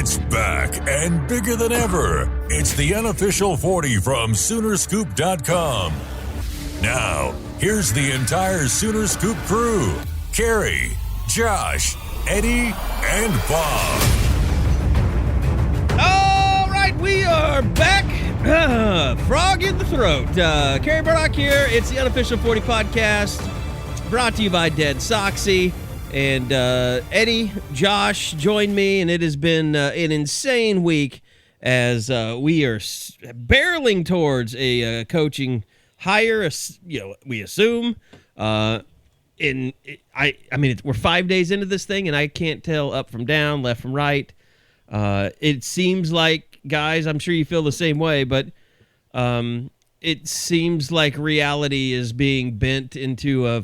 It's back and bigger than ever. It's the unofficial 40 from Soonerscoop.com. Now, here's the entire Sooner Scoop crew. Carrie, Josh, Eddie, and Bob. All right, we are back. Frog in the throat. Carrie Burdock here. It's the unofficial 40 podcast brought to you by Dead Soxy. And Eddie, Josh joined me, and it has been an insane week as we are barreling towards a coaching hire. We assume. We're 5 days into this thing, and I can't tell up from down, left from right. It seems like, guys, I'm sure you feel the same way, but it seems like reality is being bent into a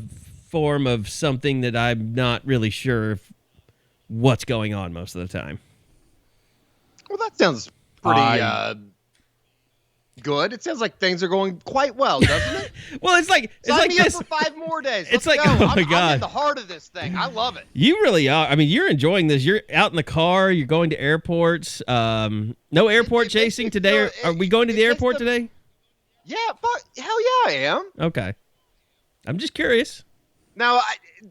form of something that I'm not really sure what's going on most of the time. Well, that sounds pretty good. It sounds like things are going quite well, doesn't it? Well, it's like me this. Up for 5 more days. It's Let's like, go. oh my God. I'm at the heart of this thing. I love it. You really are. I mean, you're enjoying this. You're out in the car. You're going to airports. No airport chasing today. Are we going to the airport today? Yeah, hell yeah, I am. Okay. I'm just curious. Now,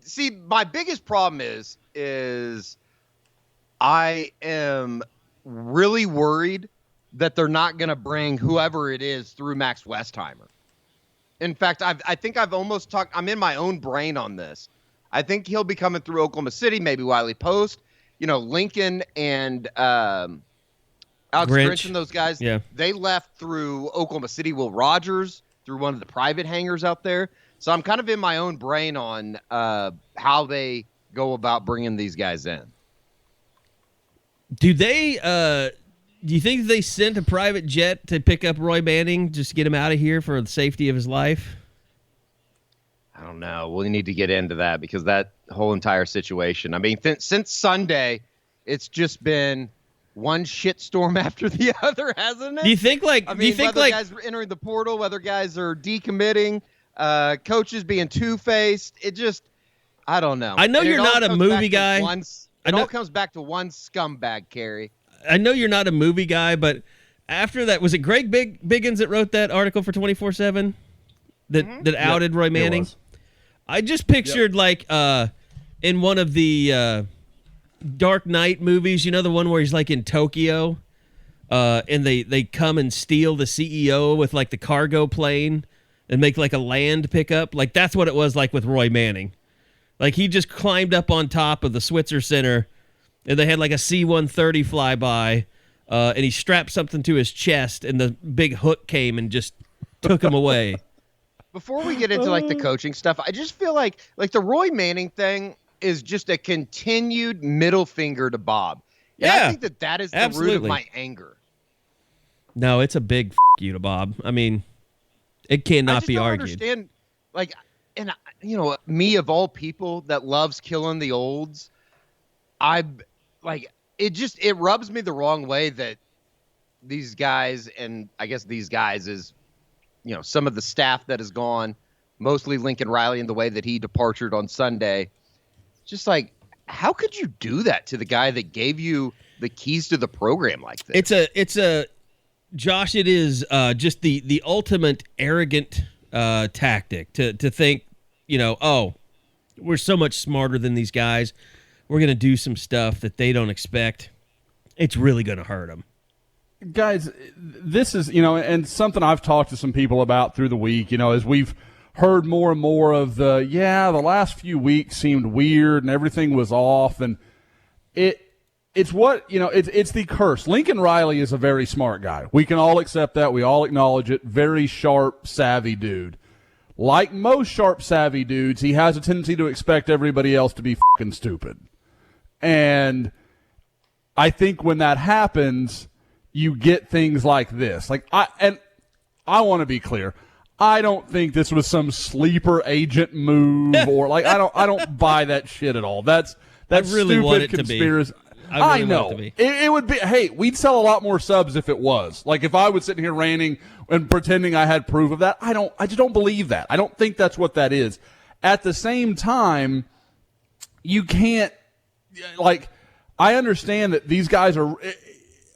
see, my biggest problem is I am really worried that they're not going to bring whoever it is through Max Westheimer. In fact, I think I've almost talked. I'm in my own brain on this. I think he'll be coming through Oklahoma City, maybe Wiley Post. Lincoln and Alex Grinch and those guys. Yeah. They left through Oklahoma City. Will Rogers through one of the private hangars out there. So I'm kind of in my own brain on how they go about bringing these guys in. Do you think they sent a private jet to pick up Roy Manning just to get him out of here for the safety of his life? I don't know. We need to get into that because that whole entire situation. I mean, since Sunday, it's just been one shitstorm after the other, hasn't it? Do you think whether guys are entering the portal, whether guys are decommitting, coaches being two-faced, it just, I don't know. I know you're not a movie guy. It all comes back to one scumbag, Carrie. I know you're not a movie guy, but after that, was it Greg Biggins that wrote that article for 24/7 that outed Roy Manning? I just pictured in one of the Dark Knight movies, the one where he's like in Tokyo, and they come and steal the CEO with like the cargo plane and make like a land pickup. Like that's what it was like with Roy Manning. Like he just climbed up on top of the Switzer Center, and they had like a C-130 flyby, and he strapped something to his chest, and the big hook came and just took him away. Before we get into like the coaching stuff, I just feel like the Roy Manning thing is just a continued middle finger to Bob. Yeah, I think that is the absolutely. root of my anger. No, it's a big you to Bob. I mean, it cannot be argued. I just don't understand, me of all people that loves killing the olds, it rubs me the wrong way that these guys, and I guess these guys is, some of the staff that is gone, mostly Lincoln Riley in the way that he departed on Sunday. Just like, how could you do that to the guy that gave you the keys to the program like this? Josh, it is just the ultimate arrogant tactic to think, we're so much smarter than these guys. We're going to do some stuff that they don't expect. It's really going to hurt them. Guys, this is, and something I've talked to some people about through the week, as we've heard more and more of the last few weeks seemed weird and everything was off. And it's the curse. Lincoln Riley is a very smart guy. We can all accept that. We all acknowledge it. Very sharp, savvy dude. Like most sharp, savvy dudes, he has a tendency to expect everybody else to be fucking stupid. And I think when that happens, you get things like this. I want to be clear. I don't think this was some sleeper agent move or I don't buy that shit at all. That's really stupid conspiracy. I know. It would be, hey, we'd sell a lot more subs if it was. Like if I was sitting here ranting and pretending I had proof of that, I just don't believe that. I don't think that's what that is. At the same time, you can't, I understand that these guys are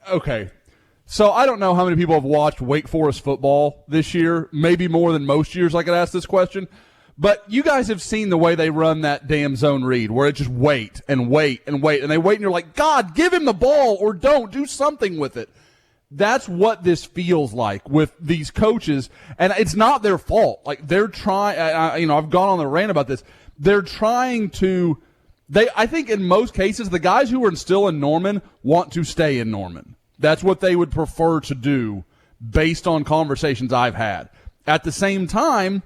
okay. So I don't know how many people have watched Wake Forest football this year, maybe more than most years I could ask this question. But you guys have seen the way they run that damn zone read, where it just wait and wait and wait, and they wait, and you're like, God, give him the ball or don't. Do something with it. That's what this feels like with these coaches, and it's not their fault. Like, they're trying, I've gone on the rant about this. They're trying to, I think in most cases, the guys who are still in Norman want to stay in Norman. That's what they would prefer to do based on conversations I've had. At the same time,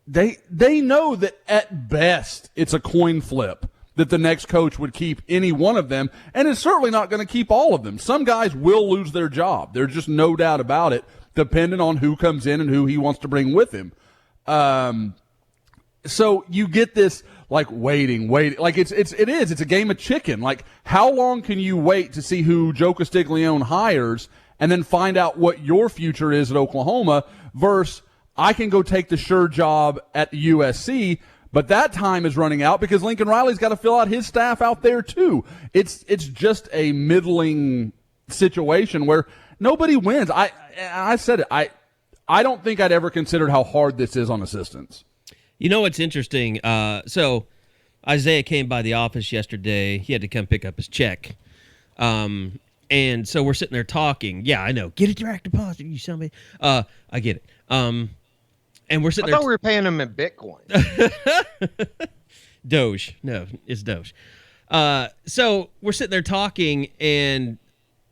they know that at best it's a coin flip that the next coach would keep any one of them, and is certainly not going to keep all of them. Some guys will lose their job. There's just no doubt about it, depending on who comes in and who he wants to bring with him. So you get this like waiting. Like it's a game of chicken. Like, how long can you wait to see who Joe Castiglione hires and then find out what your future is at Oklahoma versus I can go take the sure job at USC, but that time is running out because Lincoln Riley's got to fill out his staff out there too. It's just a middling situation where nobody wins. I said it. I don't think I'd ever considered how hard this is on assistants. You know what's interesting? So Isaiah came by the office yesterday. He had to come pick up his check. And so we're sitting there talking. Yeah, I know. Get a direct deposit, you somebody. I get it. And we're sitting there. I thought we were paying them in Bitcoin. Doge. No, it's Doge. So we're sitting there talking, and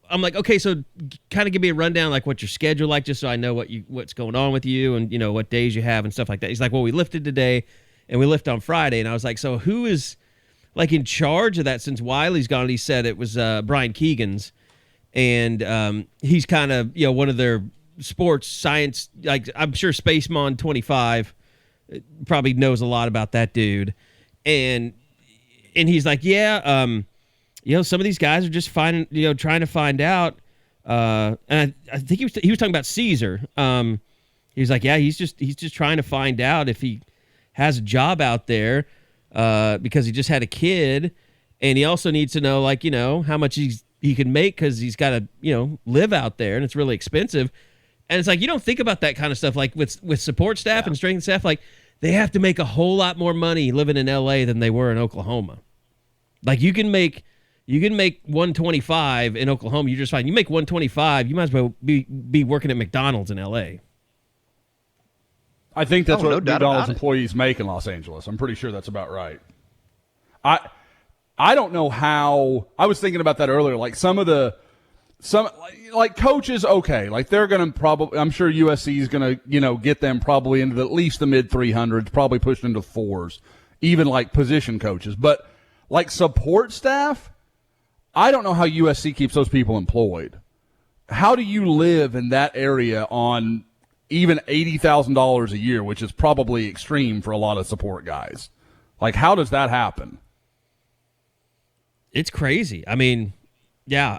I'm like, okay, so kind of give me a rundown, like what your schedule like, just so I know what's going on with you and, what days you have and stuff like that. He's like, well, we lifted today, and we lift on Friday. And I was like, so who is, like, in charge of that since Wiley's gone? And he said it was Brian Keegan's. And he's kind of, one of their sports science, like, I'm sure Spacemon 25 probably knows a lot about that dude. And he's like, yeah, some of these guys are just trying to find out. And I think he was talking about Caesar. He was like, yeah, he's just trying to find out if he has a job out there because he just had a kid, and he also needs to know, like, how much he can make because he's got to live out there, and it's really expensive. And it's like, you don't think about that kind of stuff, like with support staff and strength staff, like they have to make a whole lot more money living in LA than they were in Oklahoma. Like, you can make 125 in Oklahoma, you're just fine. You make 125, you might as well be working at McDonald's in LA. I think that's what McDonald's employees make in Los Angeles. I'm pretty sure that's about right. I don't know how. I was thinking about that earlier. Like, some coaches, okay, like they're going to probably, I'm sure USC is going to, get them probably into at least the mid 300s, probably pushing into fours, even like position coaches. But like support staff, I don't know how USC keeps those people employed. How do you live in that area on even $80,000 a year, which is probably extreme for a lot of support guys? Like, how does that happen? It's crazy. I mean, yeah,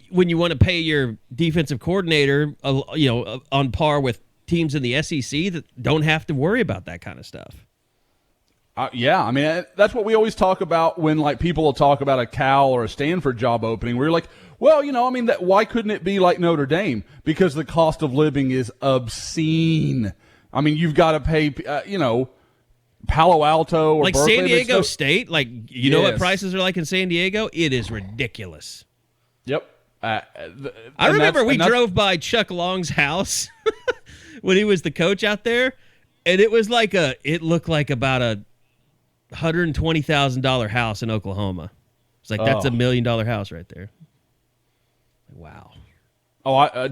when you want to pay your defensive coordinator, on par with teams in the SEC that don't have to worry about that kind of stuff. Yeah, I mean, that's what we always talk about when, like, people will talk about a Cal or a Stanford job opening. We're like, well, why couldn't it be like Notre Dame? Because the cost of living is obscene. I mean, you've got to pay, Palo Alto or like Berkeley. San Diego State. Like, know what prices are like in San Diego? It is ridiculous. Yep. I remember we drove by Chuck Long's house when he was the coach out there, and it was like it looked like about a $120,000 house in Oklahoma. It's like, that's $1 million house right there. Wow.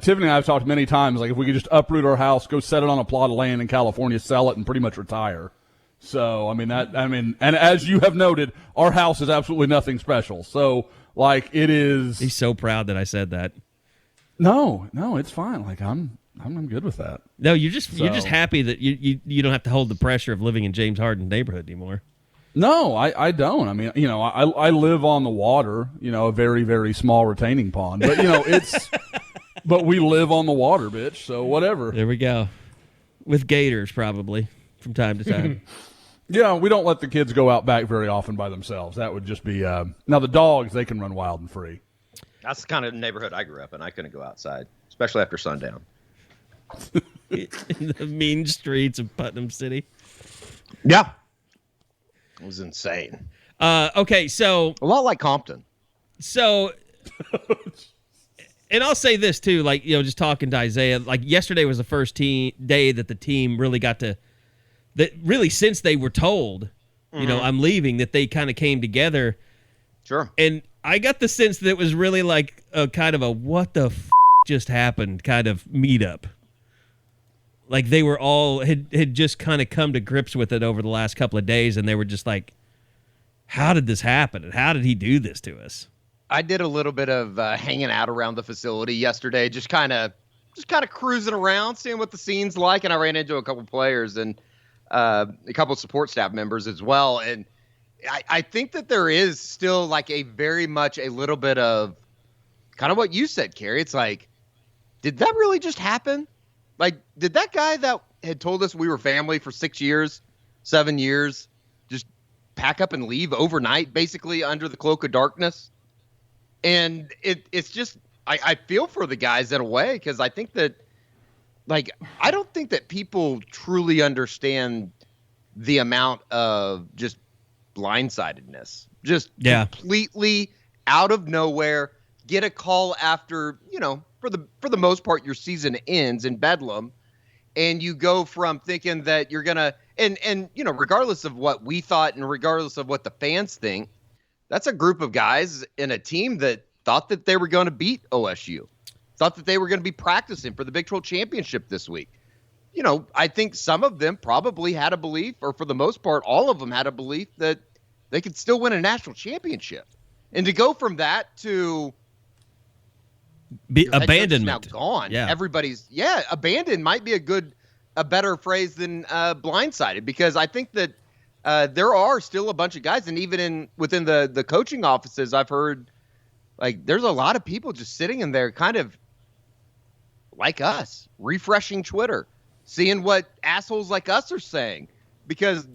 Tiffany and I have talked many times, like, if we could just uproot our house, go set it on a plot of land in California, sell it, and pretty much retire. So, and as you have noted, our house is absolutely nothing special. So, like, it is. He's so proud that I said that. No, it's fine. Like, I'm good with that. No, you're just happy that you don't have to hold the pressure of living in James Harden neighborhood anymore. No, I don't. I mean, I live on the water, a very, very small retaining pond. But, it's – but we live on the water, bitch, so whatever. There we go. With gators, probably, from time to time. Yeah, we don't let the kids go out back very often by themselves. That would just be now the dogs, they can run wild and free. That's the kind of neighborhood I grew up in. I couldn't go outside, especially after sundown. In the mean streets of Putnam City. Yeah. It was insane. Okay, so a lot like Compton. So, and I'll say this too, like, just talking to Isaiah, like yesterday was the first day that the team really got to, that really since they were told, I'm leaving, that they kind of came together. Sure. And I got the sense that it was really like a kind of a what the just happened kind of meetup. Like they were all had just kind of come to grips with it over the last couple of days, and they were just like, how did this happen? And how did he do this to us? I did a little bit of hanging out around the facility yesterday, just kind of cruising around, seeing what the scene's like. And I ran into a couple players and a couple of support staff members as well. And I think that there is still like a very much a little bit of kind of what you said, Carrie. It's like, did that really just happen? Like, did that guy that had told us we were family for 6 years, 7 years, just pack up and leave overnight, basically under the cloak of darkness? And it's just, I feel for the guys in a way, because I think that, like, I don't think that people truly understand the amount of just blindsidedness. Just completely out of nowhere, get a call after, for the most part, your season ends in Bedlam, and you go from thinking that you're going to, and regardless of what we thought and regardless of what the fans think, that's a group of guys in a team that thought that they were going to beat OSU, thought that they were going to be practicing for the Big 12 championship this week. I think some of them probably had a belief, or for the most part, all of them had a belief that they could still win a national championship. And to go from that to abandonment, now gone. Yeah. Everybody's abandoned might be a better phrase than blindsided, because I think that there are still a bunch of guys, and even within the coaching offices, I've heard like there's a lot of people just sitting in there kind of like us, refreshing Twitter, seeing what assholes like us are saying, because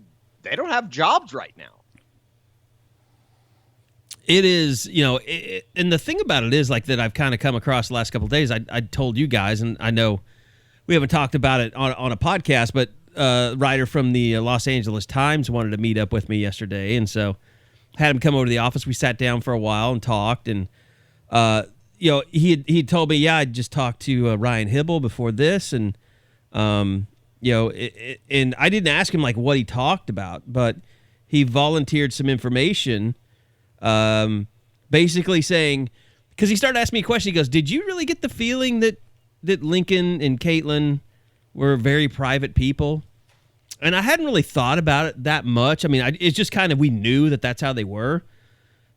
they don't have jobs right now. It is, and the thing about it is like that I've kind of come across the last couple of days. I told you guys, and I know we haven't talked about it on a podcast, but a writer from the Los Angeles Times wanted to meet up with me yesterday, and so had him come over to the office. We sat down for a while and talked, and he told me, I'd just talked to Ryan Hibble before this, and and I didn't ask him like what he talked about, but he volunteered some information. Basically saying, because he started asking me a question, he goes, did you really get the feeling that Lincoln and Caitlin were very private people? And I hadn't really thought about it that much. I mean, it's just kind of, we knew that that's how they were.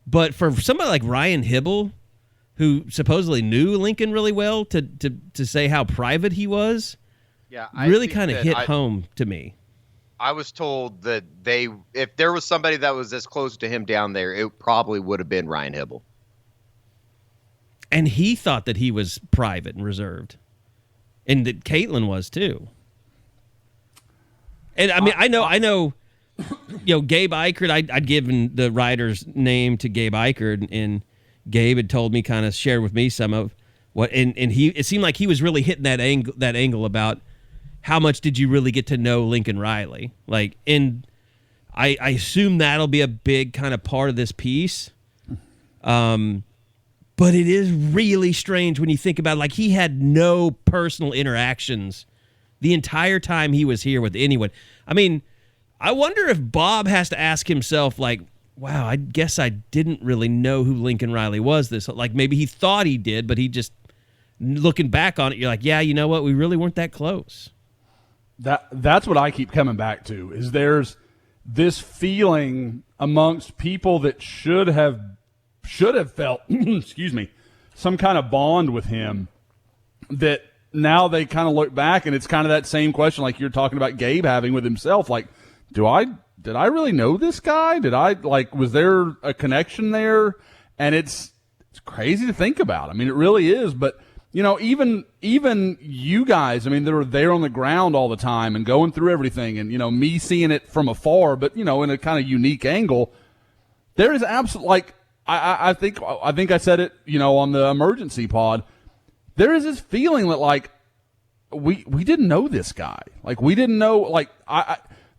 But for somebody like Ryan Hibble, who supposedly knew Lincoln really well, to say how private he was, really kind of hit home to me. I was told that if there was somebody that was as close to him down there, it probably would have been Ryan Hibble. And he thought that he was private and reserved. And that Caitlin was too. And I mean, I know, Gabe Eichert, I'd given the writer's name to Gabe Eichert, and Gabe had told me, kind of shared with me some of what, and it seemed like he was really hitting that angle about how much did you really get to know Lincoln Riley? Like, and I assume that'll be a big kind of part of this piece. But it is really strange when you think about it. Like, he had no personal interactions the entire time he was here with anyone. I mean, I wonder if Bob has to ask himself, like, wow, I guess I didn't really know who Lincoln Riley was. Like, maybe he thought he did, but he just, looking back on it, you're like, yeah, you know what? We really weren't that close. That's what I keep coming back to, is there's this feeling amongst people that should have felt excuse me, some kind of bond with him, that now they kind of look back, and it's kind of that same question like you're talking about Gabe having with himself, like, did I really know this guy? Was there a connection there? And it's crazy to think about. I mean, it really is. But even you guys, I mean, they're there on the ground all the time and going through everything, and me seeing it from afar, but in a kind of unique angle. There is absolutely, I think I said it, on the emergency pod. There is this feeling that we didn't know this guy. We didn't know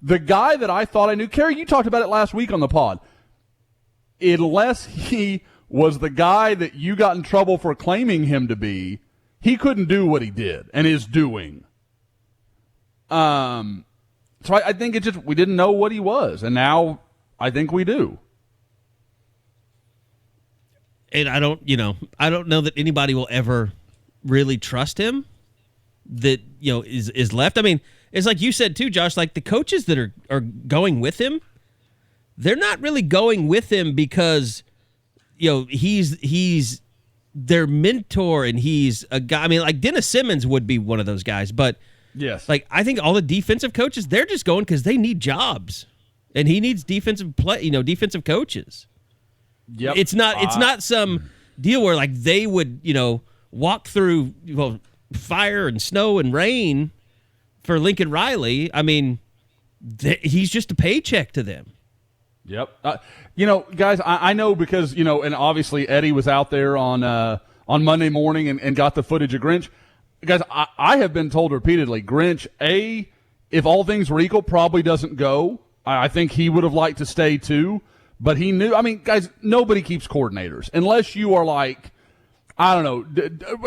the guy that I thought I knew. Kerry, you talked about it last week on the pod. Unless he was the guy that you got in trouble for claiming him to be, he couldn't do what he did and is doing. So I think we didn't know what he was, and now I think we do. And I don't know that anybody will ever really trust him that, is left. I mean, it's like you said too, Josh, the coaches that are going with him, they're not really going with him because, he's their mentor and he's a guy. I mean, Dennis Simmons would be one of those guys, but yes, I think all the defensive coaches, they're just going because they need jobs, and he needs defensive coaches. Yep. It's not some deal where they would, walk through fire and snow and rain for Lincoln Riley. I mean, he's just a paycheck to them. Yep. Guys, I know because, and obviously Eddie was out there on Monday morning and got the footage of Grinch. Guys, I have been told repeatedly, Grinch, if all things were equal, probably doesn't go. I think he would have liked to stay too. But he knew, guys, nobody keeps coordinators unless you are I don't know,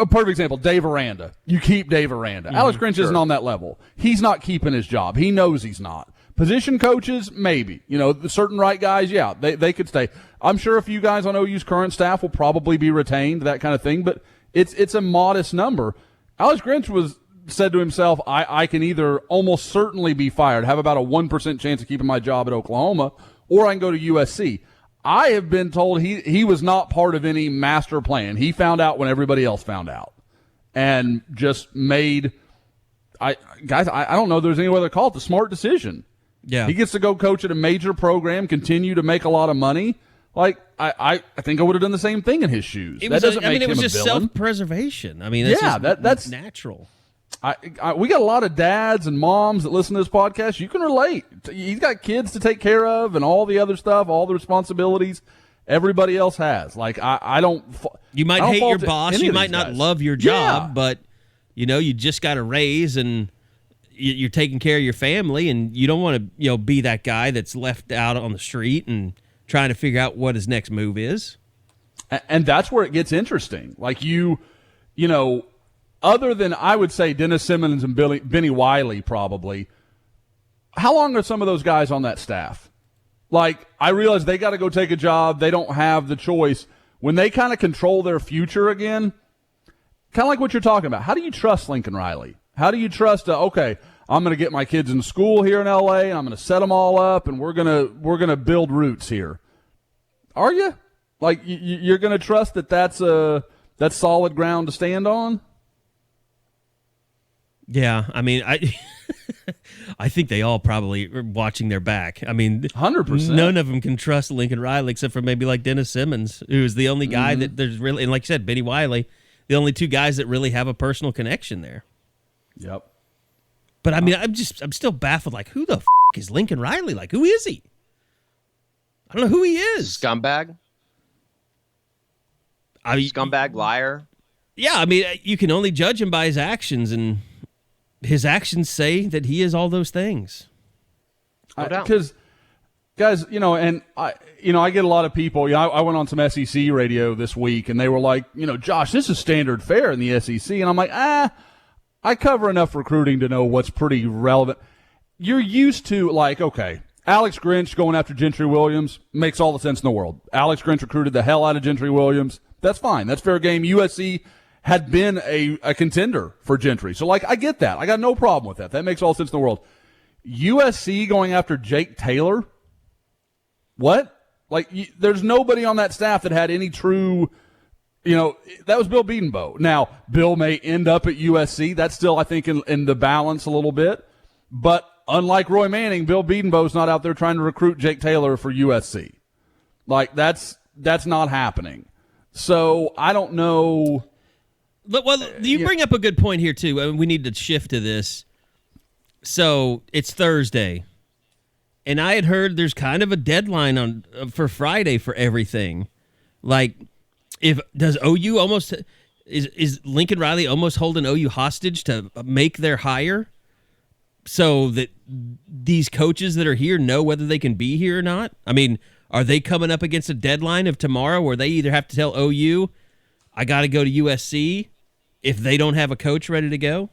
a perfect example, Dave Aranda. You keep Dave Aranda. Mm-hmm, Alex Grinch isn't on that level. He's not keeping his job. He knows he's not. Position coaches, maybe. The certain right guys, yeah, they could stay. I'm sure a few guys on OU's current staff will probably be retained, that kind of thing, but it's a modest number. Alex Grinch said to himself, I can either almost certainly be fired, have about a 1% chance of keeping my job at Oklahoma, or I can go to USC. I have been told he was not part of any master plan. He found out when everybody else found out and just made I don't know if there's any way to call it the smart decision. Yeah. He gets to go coach at a major program, continue to make a lot of money. I think I would have done the same thing in his shoes. It was just self-preservation. I mean, that's natural. We got a lot of dads and moms that listen to this podcast. You can relate. He's got kids to take care of and all the other stuff, all the responsibilities everybody else has. I don't. You might hate your boss. You might not love your job, but you just got a raise and you're taking care of your family, and you don't want to be that guy that's left out on the street and trying to figure out what his next move is. And that's where it gets interesting. Other than, I would say, Dennis Simmons and Benny Wiley probably, how long are some of those guys on that staff? I realize they got to go take a job. They don't have the choice. When they kind of control their future again, kind of like what you're talking about, how do you trust Lincoln Riley? How do you trust, okay, I'm going to get my kids in school here in L.A., and I'm going to set them all up, and we're gonna build roots here. Are you? You're going to trust that's solid ground to stand on? Yeah, I mean, I think they all probably are watching their back. I mean, 100%. None of them can trust Lincoln Riley except for maybe Dennis Simmons, who is the only guy that there's really, and like you said, Benny Wiley, the only two guys that really have a personal connection there. Yep. But I mean, I'm still baffled. Who the is Lincoln Riley? Who is he? I don't know who he is. Scumbag. Scumbag, liar. Yeah, I mean, you can only judge him by his actions, and his actions say that he is all those things. Because, guys, and I get a lot of people. I went on some SEC radio this week, and they were like, Josh, this is standard fare in the SEC, and I'm like, I cover enough recruiting to know what's pretty relevant. You're used to, okay, Alex Grinch going after Gentry Williams makes all the sense in the world. Alex Grinch recruited the hell out of Gentry Williams. That's fine. That's fair game. USC had been a contender for Gentry. So, I get that. I got no problem with that. That makes all sense in the world. USC going after Jake Taylor? What? There's nobody on that staff that had any true, that was Bill Bedenbaugh. Now, Bill may end up at USC. That's still, I think, in the balance a little bit. But unlike Roy Manning, Bill Bedenbaugh's not out there trying to recruit Jake Taylor for USC. That's not happening. So I don't know. Well, you bring up a good point here, too. I mean, we need to shift to this. So it's Thursday, and I had heard there's kind of a deadline for Friday for everything. Like, does OU almost is Lincoln Riley almost holding OU hostage to make their hire so that these coaches that are here know whether they can be here or not? I mean, are they coming up against a deadline of tomorrow where they either have to tell OU, I got to go to USC if they don't have a coach ready to go?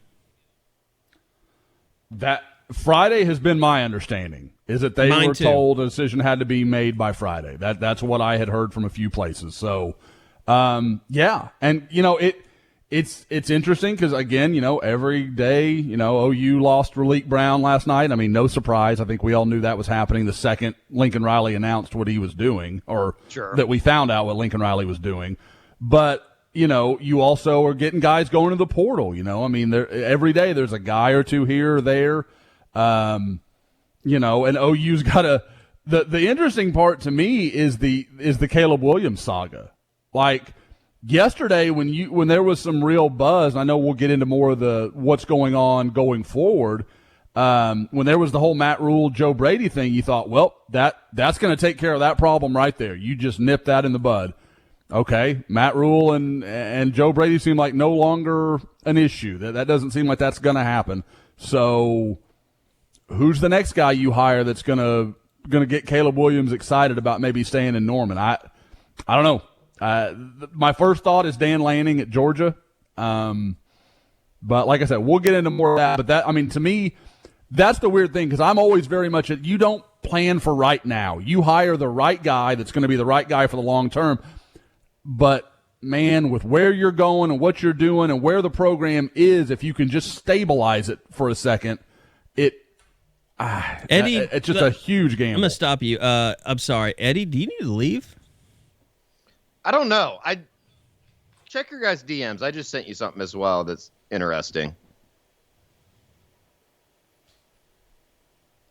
That Friday has been my understanding, is that they were told a decision had to be made by Friday. That's what I had heard from a few places. So, yeah. And, it's interesting because, again, every day, OU lost Raleek Brown last night. I mean, no surprise. I think we all knew that was happening the second Lincoln Riley announced what he was doing, or that we found out what Lincoln Riley was doing. But, you also are getting guys going to the portal, I mean, every day there's a guy or two here or there, and OU's got the interesting part to me is the Caleb Williams saga. Like yesterday when there was some real buzz, I know we'll get into more of what's going on going forward. When there was the whole Matt Rule, Joe Brady thing, you thought, well, that's going to take care of that problem right there. You just nipped that in the bud. Okay, Matt Rule and Joe Brady seem like no longer an issue. That doesn't seem like that's going to happen. So who's the next guy you hire that's going to get Caleb Williams excited about maybe staying in Norman? I don't know. My first thought is Dan Lanning at Georgia. But like I said, we'll get into more of that. But to me, that's the weird thing because I'm always very much you don't plan for right now. You hire the right guy that's going to be the right guy for the long term. But, man, with where you're going and what you're doing and where the program is, if you can just stabilize it for a second, Eddie, it's just a huge gamble. I'm going to stop you. I'm sorry. Eddie, do you need to leave? I don't know. Check your guys' DMs. I just sent you something as well that's interesting.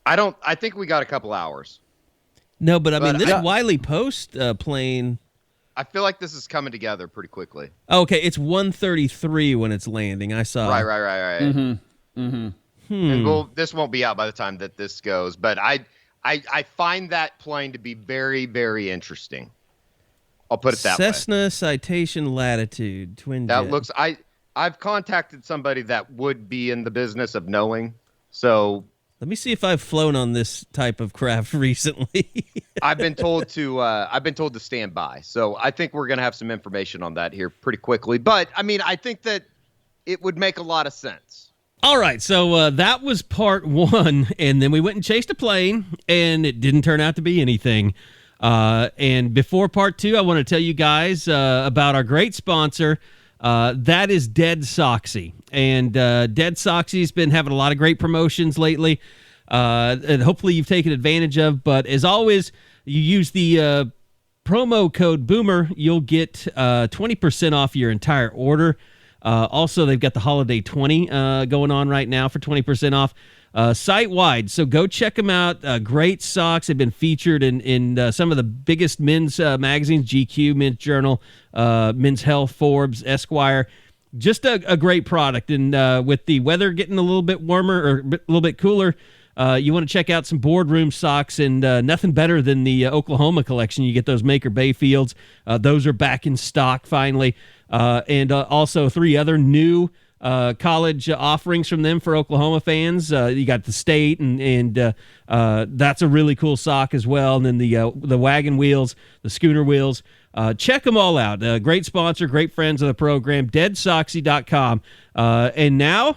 I think we got a couple hours. No, but this Wiley Post plane. I feel like this is coming together pretty quickly. Okay, it's 1:33 when it's landing. I saw. Right. Mm-hmm. Mm-hmm. And this won't be out by the time that this goes, but I find that plane to be very, very interesting. I'll put it that way. Cessna Citation Latitude twin jet. That looks. I've contacted somebody that would be in the business of knowing. So let me see if I've flown on this type of craft recently. I've been told to stand by. So I think we're going to have some information on that here pretty quickly. But I think that it would make a lot of sense. All right, so that was part one, and then we went and chased a plane, and it didn't turn out to be anything. And before part two, I want to tell you guys about our great sponsor. That is Dead Soxy. And Dead Soxy's been having a lot of great promotions lately, and hopefully you've taken advantage of. But as always, you use the promo code BOOMER, you'll get 20% off your entire order. Also, they've got the Holiday 20 going on right now for 20% off site-wide. So go check them out. Great socks. They've been featured in some of the biggest men's magazines, GQ, Men's Journal, Men's Health, Forbes, Esquire. Just a great product. And with the weather getting a little bit warmer or a little bit cooler, you want to check out some boardroom socks, and nothing better than the Oklahoma collection. You get those Maker Bayfields. Those are back in stock finally. And also 3 other new college offerings from them for Oklahoma fans. You got the State, and that's a really cool sock as well. And then the wagon wheels, the schooner wheels. Check them all out. Great sponsor, great friends of the program, deadsoxy.com. And now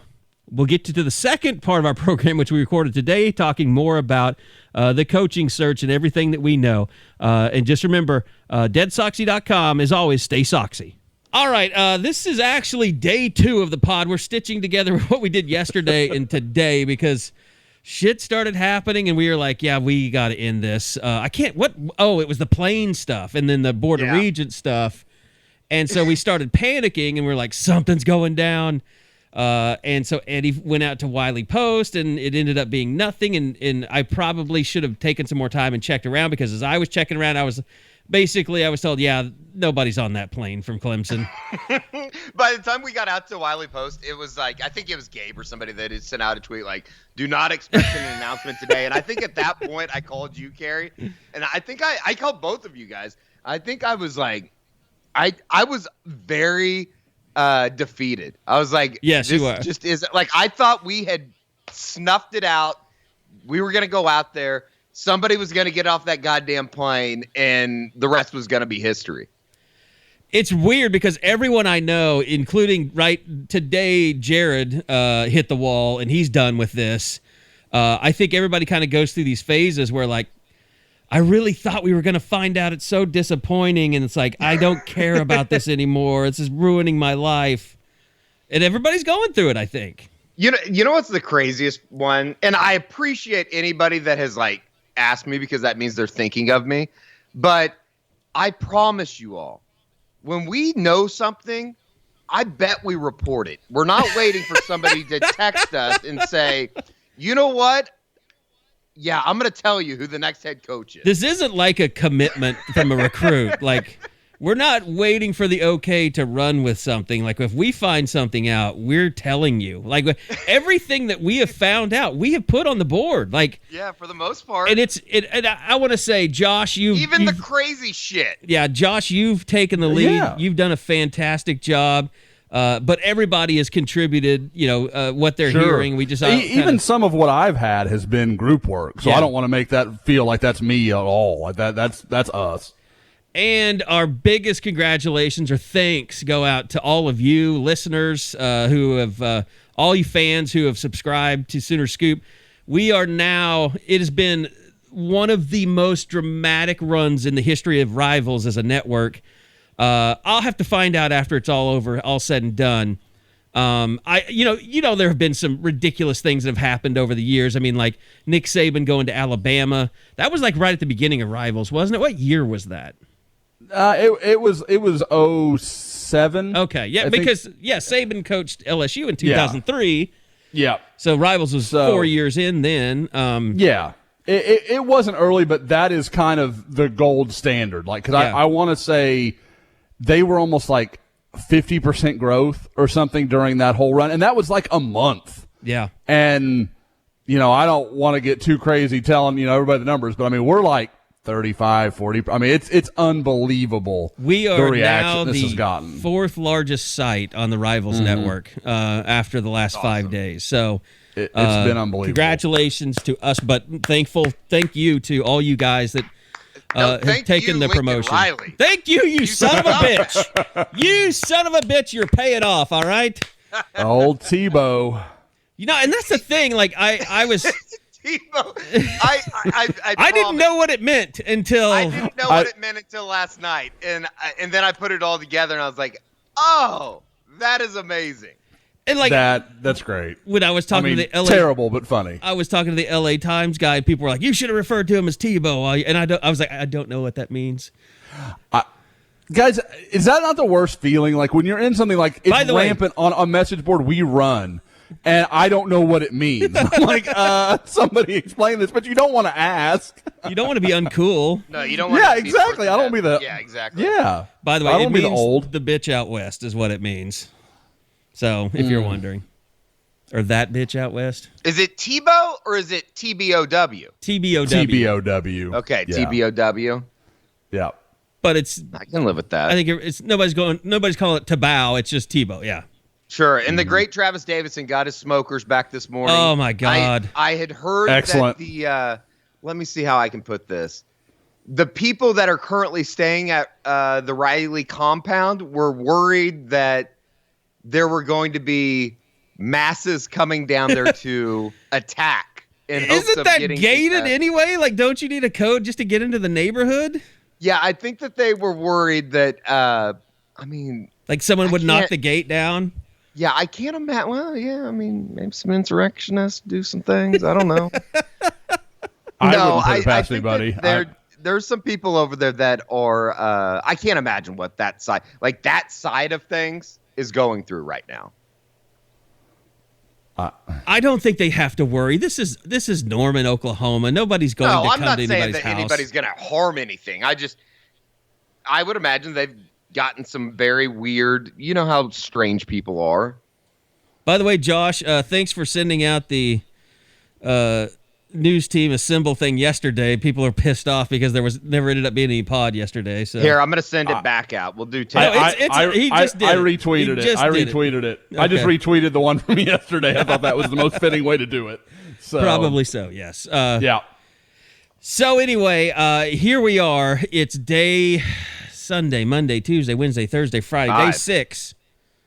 we'll get to the second part of our program, which we recorded today, talking more about the coaching search and everything that we know. And just remember, deadsoxy.com, as always, stay soxy. All right, this is actually day 2 of the pod. We're stitching together what we did yesterday and today because shit started happening, and we were like, yeah, we got to end this. I can't, what? Oh, it was the plane stuff and then the Board of Regents stuff. And so we started panicking, and we're like, something's going down. And so Eddie went out to Wiley Post, and it ended up being nothing. And I probably should have taken some more time and checked around, because as I was checking around, basically, I was told, yeah, nobody's on that plane from Clemson. By the time we got out to Wiley Post, it was like, I think it was Gabe or somebody that had sent out a tweet like, do not expect an announcement today. And I think at that point I called you, Carrie, and I think I called both of you guys. I think I was like, I was very defeated. I was like, yes, this you were. Just is like, I thought we had snuffed it out. We were going to go out there. Somebody was going to get off that goddamn plane, and the rest was going to be history. It's weird because everyone I know, including today, Jared hit the wall, and he's done with this. I think everybody kind of goes through these phases where, like, I really thought we were going to find out. It's so disappointing, and it's like, I don't care about this anymore. This is ruining my life. And everybody's going through it, I think. You know what's the craziest one? And I appreciate anybody that has, like, asked me because that means they're thinking of me. But I promise you all, when we know something, I bet we report it. We're not waiting for somebody to text us and say, you know what? Yeah, I'm going to tell you who the next head coach is. This isn't like a commitment from a recruit. Like, we're not waiting for the okay to run with something. Like, if we find something out, we're telling you. Like, everything that we have found out, we have put on the board. Like, yeah, for the most part. And I want to say, Josh, you've the crazy shit. Yeah, Josh, you've taken the lead. Yeah. You've done a fantastic job. But everybody has contributed, what they're hearing. We just even some of what I've had has been group work, so Yeah. I don't want to make that feel like that's me at all. Like that's us. And our biggest congratulations or thanks go out to all of you listeners who have, all you fans who have subscribed to Sooner Scoop. We are now, it has been one of the most dramatic runs in the history of Rivals as a network. I'll have to find out after it's all over, all said and done. There have been some ridiculous things that have happened over the years. I mean, like Nick Saban going to Alabama. That was like right at the beginning of Rivals, wasn't it? What year was that? It was 07. Okay, yeah, Saban coached LSU in 2003. Yeah. So Rivals was 4 years in then. Yeah. It wasn't early, but that is kind of the gold standard. Like, because I want to say they were almost like 50% growth or something during that whole run, and that was like a month. Yeah. And, I don't want to get too crazy telling, everybody the numbers, but I mean, we're like 35, 40. I mean, it's unbelievable. We are the reaction now this has the gotten. fourth largest site on the Rivals network after the last 5 days. So It's been unbelievable. Congratulations to us, but thank you to all you guys that have taken the promotion. Riley. Thank you, you son of a bitch. You son of a bitch, you're paying off, all right? Old Tebow. And that's the thing. Like, I was... Tebow, I didn't know what it meant until... I didn't know what it meant until last night. And then I put it all together, and I was like, oh, that is amazing. And like that's great. When I was talking to the LA, terrible but funny. I was talking to the LA Times guy. And people were like, "You should have referred to him as Tebow," and I was like, "I don't know what that means." Guys, is that not the worst feeling? Like when you're in something like it's rampant on a message board we run, and I don't know what it means. I'm like, somebody explain this, but you don't want to ask. You don't want to be uncool. No, you don't want. Yeah, exactly. I don't be the. Yeah, exactly. Yeah. By the way, I don't it be means the old. the bitch out west is what it means. So, if you're wondering. Or that bitch out west. Is it Tebow or is it TBOW? TBOW. TBOW. Okay, yeah. TBOW. Yeah. But it's... I can live with that. I think it's nobody's calling it Tabao. It's just Tebow, yeah. Sure. And the great Travis Davidson got his smokers back this morning. Oh, my God. I had heard Excellent. that the... let me see how I can put this. The people that are currently staying at the Riley compound were worried that there were going to be masses coming down there to attack. Isn't that gated anyway? Like, don't you need a code just to get into the neighborhood? Yeah, I think that they were worried that, like someone would knock the gate down? Yeah, I can't imagine. Well, yeah, I mean, maybe some insurrectionists do some things. I don't know. I wouldn't put it past anybody. There's some people over there that are, I can't imagine what that side of things is going through right now. I don't think they have to worry. This is Norman, Oklahoma. Nobody's going to come to anybody's house. I'm not saying that anybody's going to harm anything. I would imagine they've gotten some very weird. You know how strange people are. By the way, Josh, thanks for sending out the news team assemble thing yesterday. People are pissed off because there was never ended up being any pod yesterday. So here, I'm going to send it back out. We'll do 10. He just did I it. retweeted it. I retweeted it. Okay. I just retweeted the one from yesterday. I thought that was the most fitting way to do it. So. Probably so, yes. Yeah. So anyway, here we are. It's Sunday, Monday, Tuesday, Wednesday, Thursday, Friday, day 6.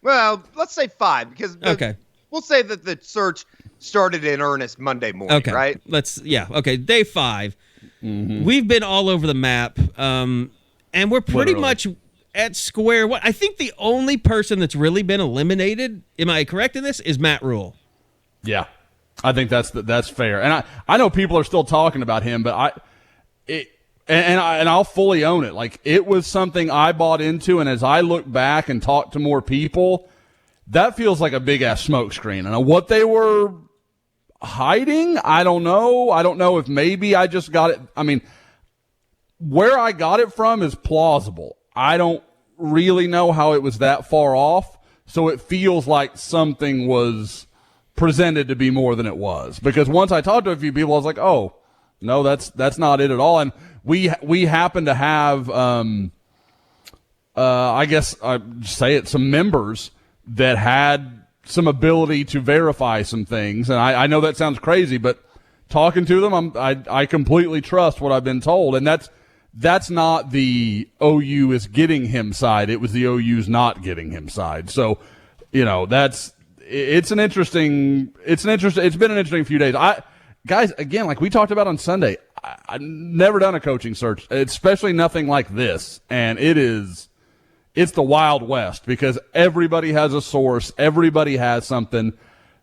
Well, let's say 5 because okay. We'll say that the search started in earnest Monday morning, right? Okay, day 5. Mm-hmm. We've been all over the map, and we're pretty much at square one. I think the only person that's really been eliminated, am I correct in this, is Matt Rule. Yeah, I think that's fair. And I know people are still talking about him, but I'll fully own it. Like, it was something I bought into, and as I look back and talk to more people, that feels like a big-ass smokescreen. And what they were hiding, I don't know. I don't know if maybe I just got it. I mean, where I got it from is plausible. I don't really know how it was that far off, so it feels like something was presented to be more than it was. Because once I talked to a few people, I was like, oh, no, that's not it at all. And we happen to have, I guess I'd say it, some members that had some ability to verify some things. And I know that sounds crazy, but talking to them, I completely trust what I've been told. And that's not the OU is getting him side. It was the OU's not getting him side. So, it's been an interesting few days. Guys, again, like we talked about on Sunday, I've never done a coaching search, especially nothing like this. And it's the Wild West because everybody has a source. Everybody has something.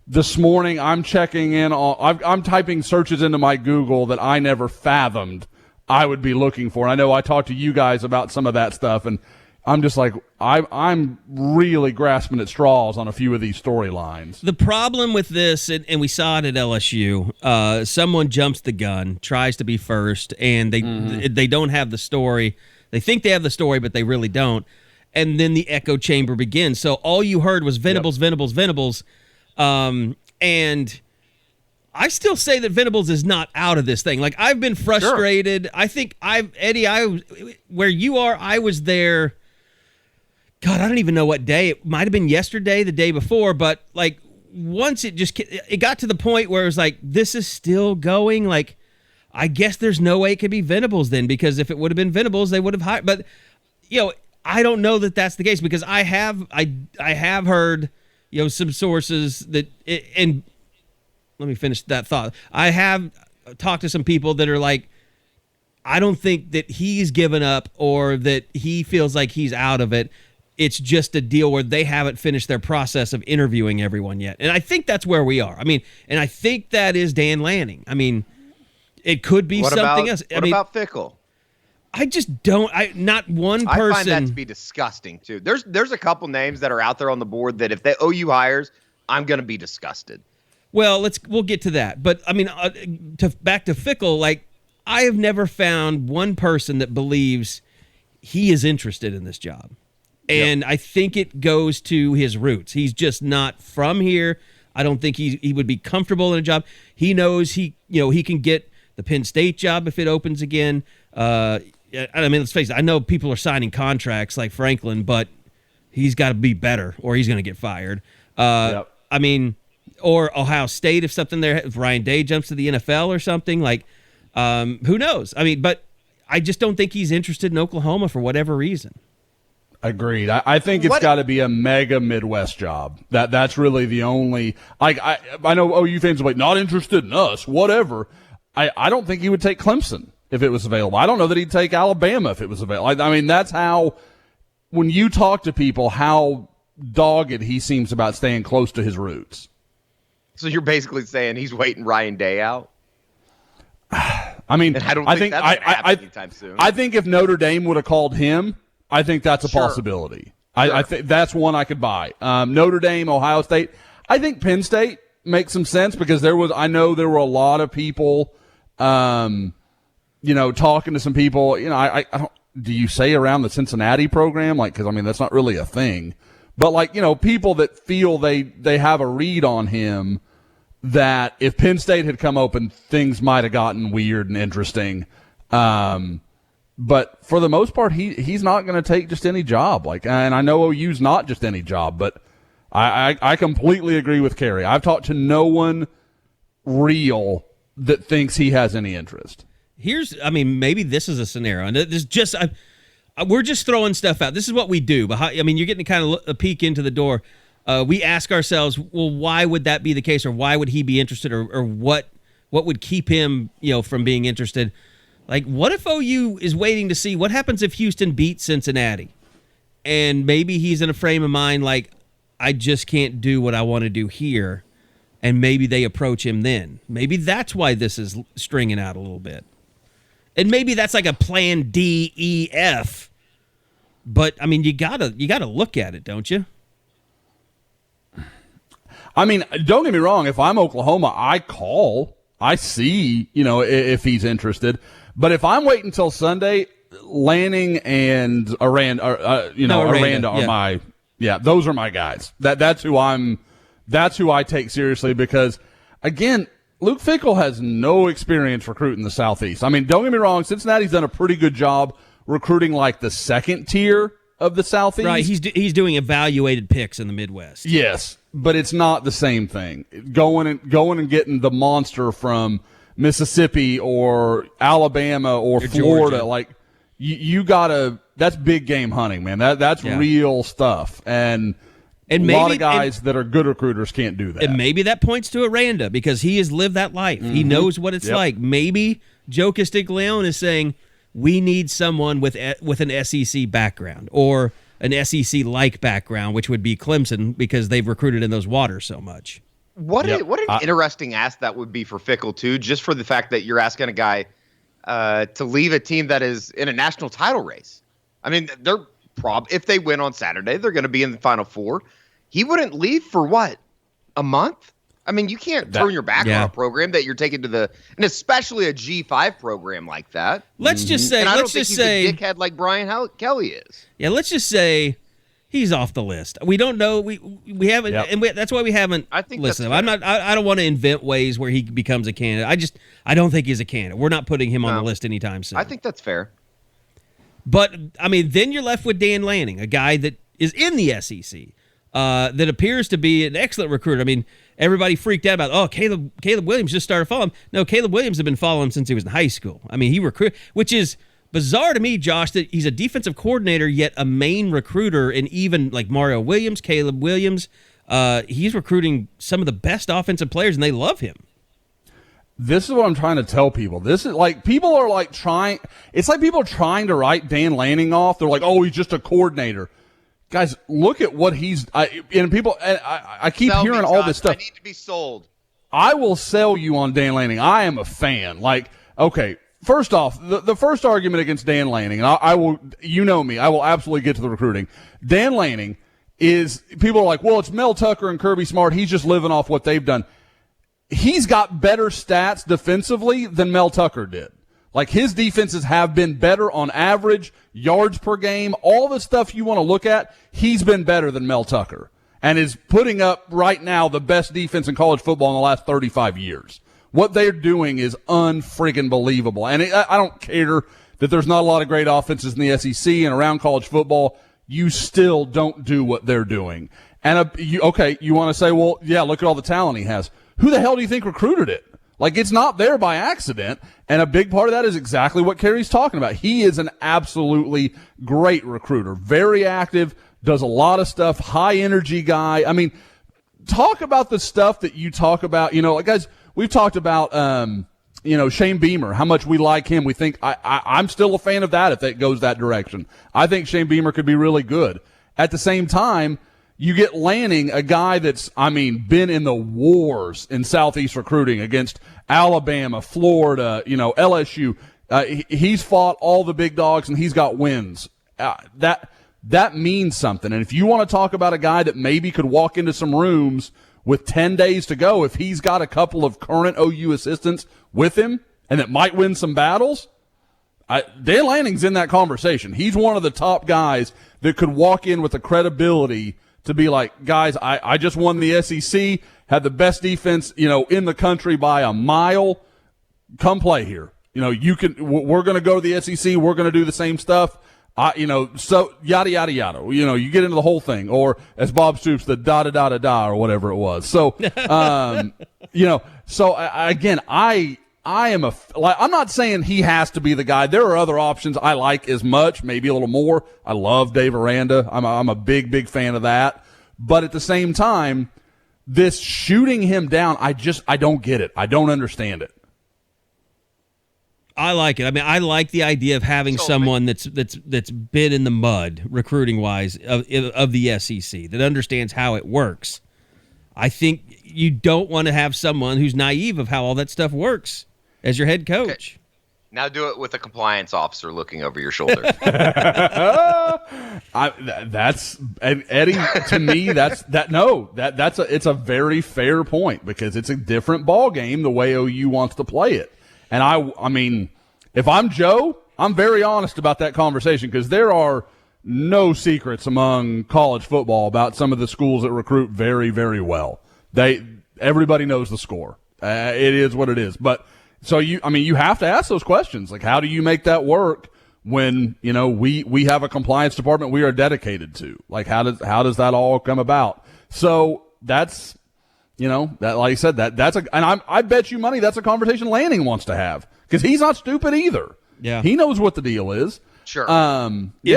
This morning, I'm checking in on, I'm typing searches into my Google that I never fathomed I would be looking for. And I know I talked to you guys about some of that stuff, and I'm just like, I'm really grasping at straws on a few of these storylines. The problem with this, and we saw it at LSU, someone jumps the gun, tries to be first, and they don't have the story. They think they have the story, but they really don't. And then the echo chamber begins. So all you heard was Venables, yep. Venables. And I still say that Venables is not out of this thing. Like, I've been frustrated. Sure. I think where you are, I was there. God, I don't even know what day. It might have been yesterday, the day before. But, like, once it got to the point where it was like, this is still going. Like, I guess there's no way it could be Venables then, because if it would have been Venables, they would have hired. But, I don't know that that's the case, because I have heard, some sources that, and let me finish that thought. I have talked to some people that are like, I don't think that he's given up or that he feels like he's out of it. It's just a deal where they haven't finished their process of interviewing everyone yet. And I think that's where we are. I mean, and I think that is Dan Lanning. I mean, it could be something else. What about Fickle? I just don't. Not one person. I find that to be disgusting too. There's a couple names that are out there on the board that if the OU hires, I'm going to be disgusted. Well, we'll get to that. But I mean, back to Fickle. Like, I have never found one person that believes he is interested in this job, and I think it goes to his roots. He's just not from here. I don't think he would be comfortable in a job. He knows he can get the Penn State job if it opens again. I mean, let's face it. I know people are signing contracts like Franklin, but he's got to be better, or he's going to get fired. I mean, or Ohio State if something there. If Ryan Day jumps to the NFL or something, like, who knows? I mean, but I just don't think he's interested in Oklahoma for whatever reason. Agreed. I think it's got to be a mega Midwest job. That's really the only. I know OU fans are like, not interested in us, whatever. I don't think he would take Clemson if it was available. I don't know that he'd take Alabama if it was available. I mean, that's how, when you talk to people, how dogged he seems about staying close to his roots. So you're basically saying he's waiting Ryan Day out? I mean, and I don't think that's going to happen anytime soon. I think if Notre Dame would have called him, I think that's a possibility. I think that's one I could buy. Notre Dame, Ohio State. I think Penn State makes some sense because I know there were a lot of people, talking to some people. I do you say around the Cincinnati program? Like, because, I mean, that's not really a thing. But, like, you know, people that feel they have a read on him that if Penn State had come open, things might have gotten weird and interesting. But for the most part, he's not going to take just any job. Like, and I know OU's not just any job, but I completely agree with Kerry. I've talked to no one real that thinks he has any interest. Maybe this is a scenario, and this just we're just throwing stuff out. This is what we do. But you're getting kind of a peek into the door. We ask ourselves, well, why would that be the case, or why would he be interested, or what would keep him, from being interested? Like, what if OU is waiting to see what happens if Houston beats Cincinnati, and maybe he's in a frame of mind like, I just can't do what I want to do here, and maybe they approach him then. Maybe that's why this is stringing out a little bit. And maybe that's like a plan D, E, F. But, I mean, you gotta look at it, don't you? I mean, don't get me wrong. If I'm Oklahoma, I see, if he's interested. But if I'm waiting until Sunday, Lanning and Aranda, Aranda are those are my guys. That's who I take seriously because, again, Luke Fickell has no experience recruiting the Southeast. I mean, don't get me wrong, Cincinnati's done a pretty good job recruiting like the second tier of the Southeast. Right, he's doing evaluated picks in the Midwest. Yes, but it's not the same thing. Going and getting the monster from Mississippi or Alabama or Florida, Georgia. Like you gotta. That's big game hunting, man. That's real stuff, and a lot of guys that are good recruiters can't do that. And maybe that points to Aranda because he has lived that life. Mm-hmm. He knows what it's like. Maybe Joe Castiglione is saying we need someone with an SEC background or an SEC-like background, which would be Clemson because they've recruited in those waters so much. What an interesting ask that would be for Fickell, too, just for the fact that you're asking a guy to leave a team that is in a national title race. I mean, if they win on Saturday, they're going to be in the Final Four. He wouldn't leave for what? A month? I mean, you can't turn your back on a program that you're taking and especially a G5 program like that. Let's just say, and I don't think he's a dickhead like Brian Kelly is. Yeah, let's just say he's off the list. We don't know. We haven't, and that's why we haven't listed him. I don't want to invent ways where he becomes a candidate. I don't think he's a candidate. We're not putting him on the list anytime soon. I think that's fair. But I mean, then you're left with Dan Lanning, a guy that is in the SEC, that appears to be an excellent recruiter. I mean, everybody freaked out about, Caleb Williams just started following him. No, Caleb Williams had been following him since he was in high school. I mean, he recruited, which is bizarre to me, Josh, that he's a defensive coordinator, yet a main recruiter, and even like Mario Williams, Caleb Williams, he's recruiting some of the best offensive players, and they love him. This is what I'm trying to tell people. This is like people are like it's like people are trying to write Dan Lanning off. They're like, oh, he's just a coordinator. Guys, look at what I keep hearing all this stuff. I need to be sold. I will sell you on Dan Lanning. I am a fan. Like, okay, first off, the first argument against Dan Lanning, and I will, me, I will absolutely get to the recruiting. Dan Lanning is, people are like, well, it's Mel Tucker and Kirby Smart. He's just living off what they've done. He's got better stats defensively than Mel Tucker did. Like, his defenses have been better on average, yards per game, all the stuff you want to look at, he's been better than Mel Tucker and is putting up right now the best defense in college football in the last 35 years. What they're doing is unfreaking believable. And I don't care that there's not a lot of great offenses in the SEC and around college football. You still don't do what they're doing. And you want to say, well, yeah, look at all the talent he has. Who the hell do you think recruited it? Like, it's not there by accident, and a big part of that is exactly what Kerry's talking about. He is an absolutely great recruiter, very active, does a lot of stuff, high-energy guy. I mean, talk about the stuff that you talk about. Guys, we've talked about, Shane Beamer, how much we like him. We think I'm still a fan of that if it goes that direction. I think Shane Beamer could be really good. At the same time, you get Lanning, a guy that's, been in the wars in Southeast recruiting against Alabama, Florida, LSU. He's fought all the big dogs, and he's got wins. That means something. And if you want to talk about a guy that maybe could walk into some rooms with 10 days to go, if he's got a couple of current OU assistants with him and that might win some battles, Dan Lanning's in that conversation. He's one of the top guys that could walk in with the credibility to be like, guys, I just won the SEC, had the best defense, in the country by a mile. Come play here. We're going to go to the SEC. We're going to do the same stuff. So yada, yada, yada. You get into the whole thing, or as Bob Stoops, the da-da-da-da-da or whatever it was. So, again, I'm not saying he has to be the guy. There are other options I like as much, maybe a little more. I love Dave Aranda. I'm a big, big fan of that. But at the same time, this shooting him down, I don't get it. I don't understand it. I like it. I mean, I like the idea of having someone that's been in the mud recruiting wise of the SEC that understands how it works. I think you don't want to have someone who's naive of how all that stuff works as your head coach. Okay. Now do it with a compliance officer looking over your shoulder. Eddie, to me, it's a very fair point, because it's a different ball game the way OU wants to play it. And I mean, if I'm Joe, I'm very honest about that conversation, because there are no secrets among college football about some of the schools that recruit very, very well. Everybody knows the score. It is what it is. But so you have to ask those questions. Like, how do you make that work when, we have a compliance department we are dedicated to? Like, how does that all come about? So that's, that, like I said, I bet you money that's a conversation Lanning wants to have, because he's not stupid either. Yeah, he knows what the deal is. Sure. They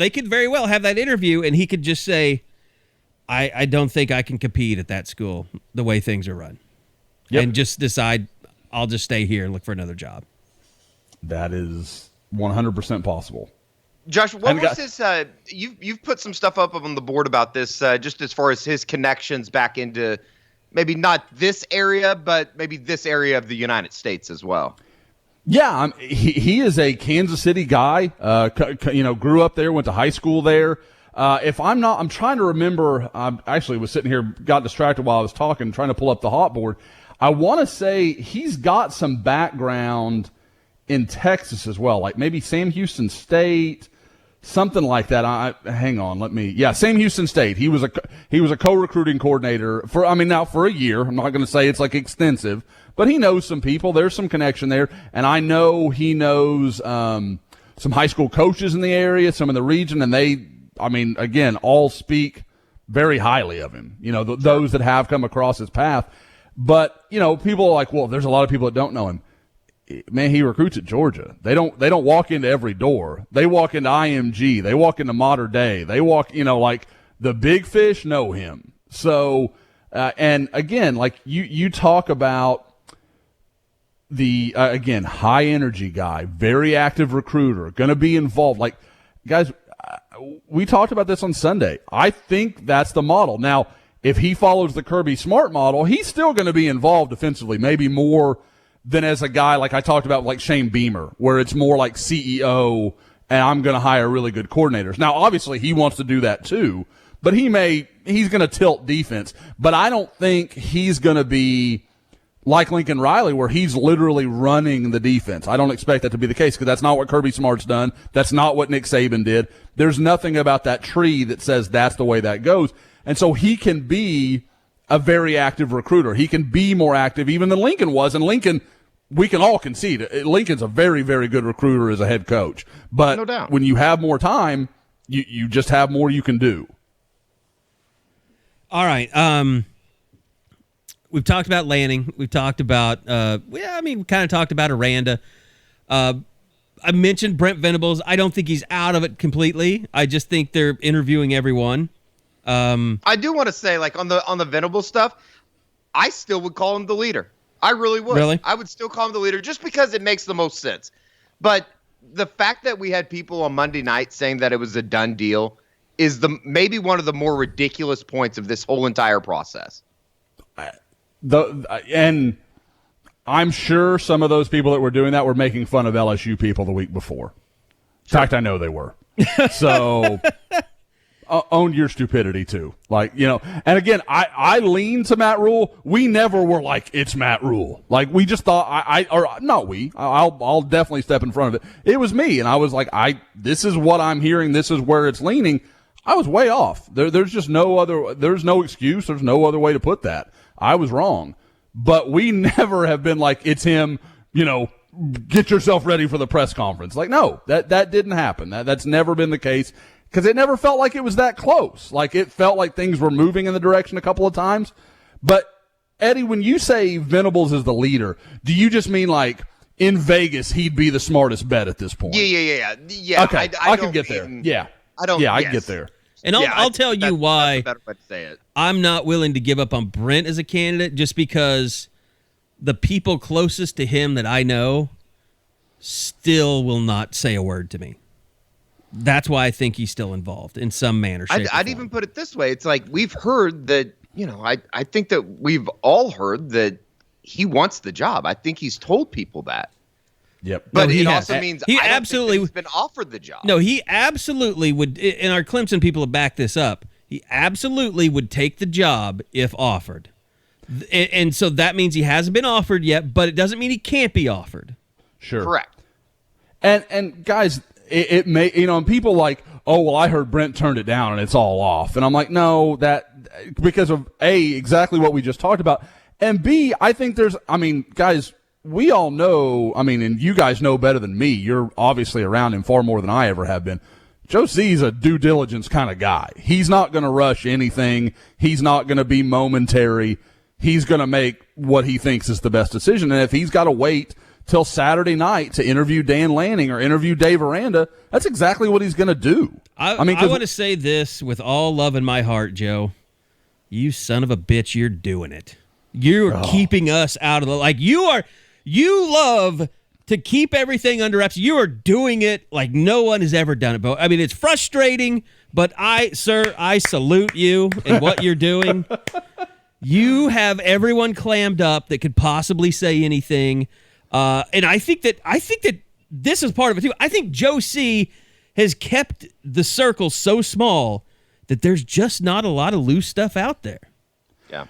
could very well have that interview, and he could just say, I don't think I can compete at that school the way things are run, and just decide I'll just stay here and look for another job. That is 100% possible. Josh, what was his? You've put some stuff up on the board about this, just as far as his connections back into maybe not this area, but maybe this area of the United States as well. Yeah, he is a Kansas City guy. Grew up there, went to high school there. I'm trying to remember. I actually was sitting here, got distracted while I was talking, trying to pull up the hot board. I want to say he's got some background in Texas as well, like maybe Sam Houston State. Something like that. Sam Houston State. He was a co-recruiting coordinator for a year. I'm not going to say it's like extensive, but he knows some people. There's some connection there, and I know he knows some high school coaches in the area, some in the region, and they, again, all speak very highly of him. Those that have come across his path. But people are like, well, there's a lot of people that don't know him. Man, he recruits at Georgia. They don't walk into every door. They walk into IMG. They walk into Modern Day. They walk, like the big fish know him. So, and again, like you talk about the, again, high energy guy, very active recruiter, going to be involved. Like, guys, we talked about this on Sunday. I think that's the model. Now, if he follows the Kirby Smart model, he's still going to be involved defensively, maybe more than as a guy like I talked about, like Shane Beamer, where it's more like CEO and I'm going to hire really good coordinators. Now, obviously, he wants to do that too, but he's going to tilt defense. But I don't think he's going to be like Lincoln Riley, where he's literally running the defense. I don't expect that to be the case, because that's not what Kirby Smart's done. That's not what Nick Saban did. There's nothing about that tree that says that's the way that goes. And so he can be a very active recruiter. He can be more active even than Lincoln was. And Lincoln, we can all concede, Lincoln's a very, very good recruiter as a head coach. But no doubt, when you have more time, you just have more you can do. All right. We've talked about Lanning. We've talked about, we kind of talked about Aranda. I mentioned Brent Venables. I don't think he's out of it completely. I just think they're interviewing everyone. I do want to say, like, on the Venables stuff, I still would call him the leader. I really would. Really? I would still call him the leader just because it makes the most sense. But the fact that we had people on Monday night saying that it was a done deal is maybe one of the more ridiculous points of this whole entire process. And I'm sure some of those people that were doing that were making fun of LSU people the week before. In fact, I know they were. So own your stupidity too. Like, and again, I lean to Matt Rule. We never were like, it's Matt Rule. Like, we just thought I'll definitely step in front of it. It was me. And I was like, this is what I'm hearing. This is where it's leaning. I was way off. There's just there's no excuse. There's no other way to put that. I was wrong. But we never have been like, it's him, get yourself ready for the press conference. Like, no, that didn't happen. That's never been the case. Because it never felt like it was that close. Like, it felt like things were moving in the direction a couple of times. But, Eddie, when you say Venables is the leader, do you just mean, like, in Vegas, he'd be the smartest bet at this point? Yeah. Okay, I can get there. Yeah. I can get there. And I'll tell you why that's a better way to say it. I'm not willing to give up on Brent as a candidate, just because the people closest to him that I know still will not say a word to me. That's why I think he's still involved in some manner, shape, or I'd form. even put it this way. It's like we've heard that, I think that we've all heard that he wants the job. I think he's told people that. Yep. But he it has. also means He I don't absolutely think that he's been offered the job. No, he absolutely would, and our Clemson people have backed this up. He absolutely would take the job if offered. And so that means he hasn't been offered yet, but it doesn't mean he can't be offered. Sure. Correct. And guys, it may, and people like, oh, well, I heard Brent turned it down and it's all off. And I'm like, no, because of A, exactly what we just talked about. And B, I think guys, we all know, and you guys know better than me. You're obviously around him far more than I ever have been. Joe C's a due diligence kind of guy. He's not going to rush anything. He's not going to be momentary. He's going to make what he thinks is the best decision. And if he's got to wait till Saturday night to interview Dan Lanning or interview Dave Aranda, that's exactly what he's going to do. I want to say this with all love in my heart, Joe. You son of a bitch, you're doing it. You're keeping us out of you love to keep everything under wraps. You are doing it like no one has ever done it. But it's frustrating, but I salute you and what you're doing. You have everyone clammed up that could possibly say anything. And I think that this is part of it too. I think Joe C has kept the circle so small that there's just not a lot of loose stuff out there. Yeah.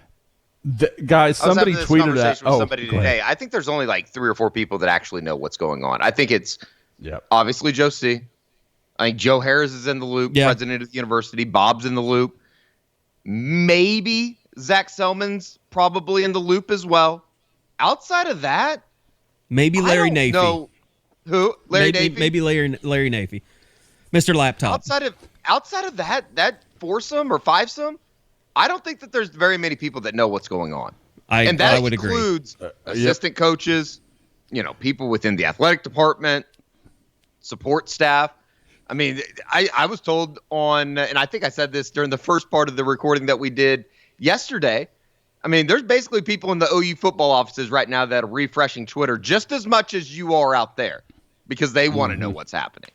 Guys, somebody tweeted that. With somebody today. I think there's only like 3 or 4 people that actually know what's going on. I think it's obviously Joe C. I think Joe Harris is in the loop, president of the university. Bob's in the loop. Maybe Zach Selman's probably in the loop as well. Outside of that, maybe Larry Nafy. No, who? Larry Nafy? Maybe Larry Nafy. Mr. Laptop. Outside of that foursome or fivesome, I don't think that there's very many people that know what's going on. And that would agree. includes assistant coaches, people within the athletic department, support staff. I was told and I think I said this during the first part of the recording that we did yesterday. There's basically people in the OU football offices right now that are refreshing Twitter just as much as you are out there because they want to know what's happening.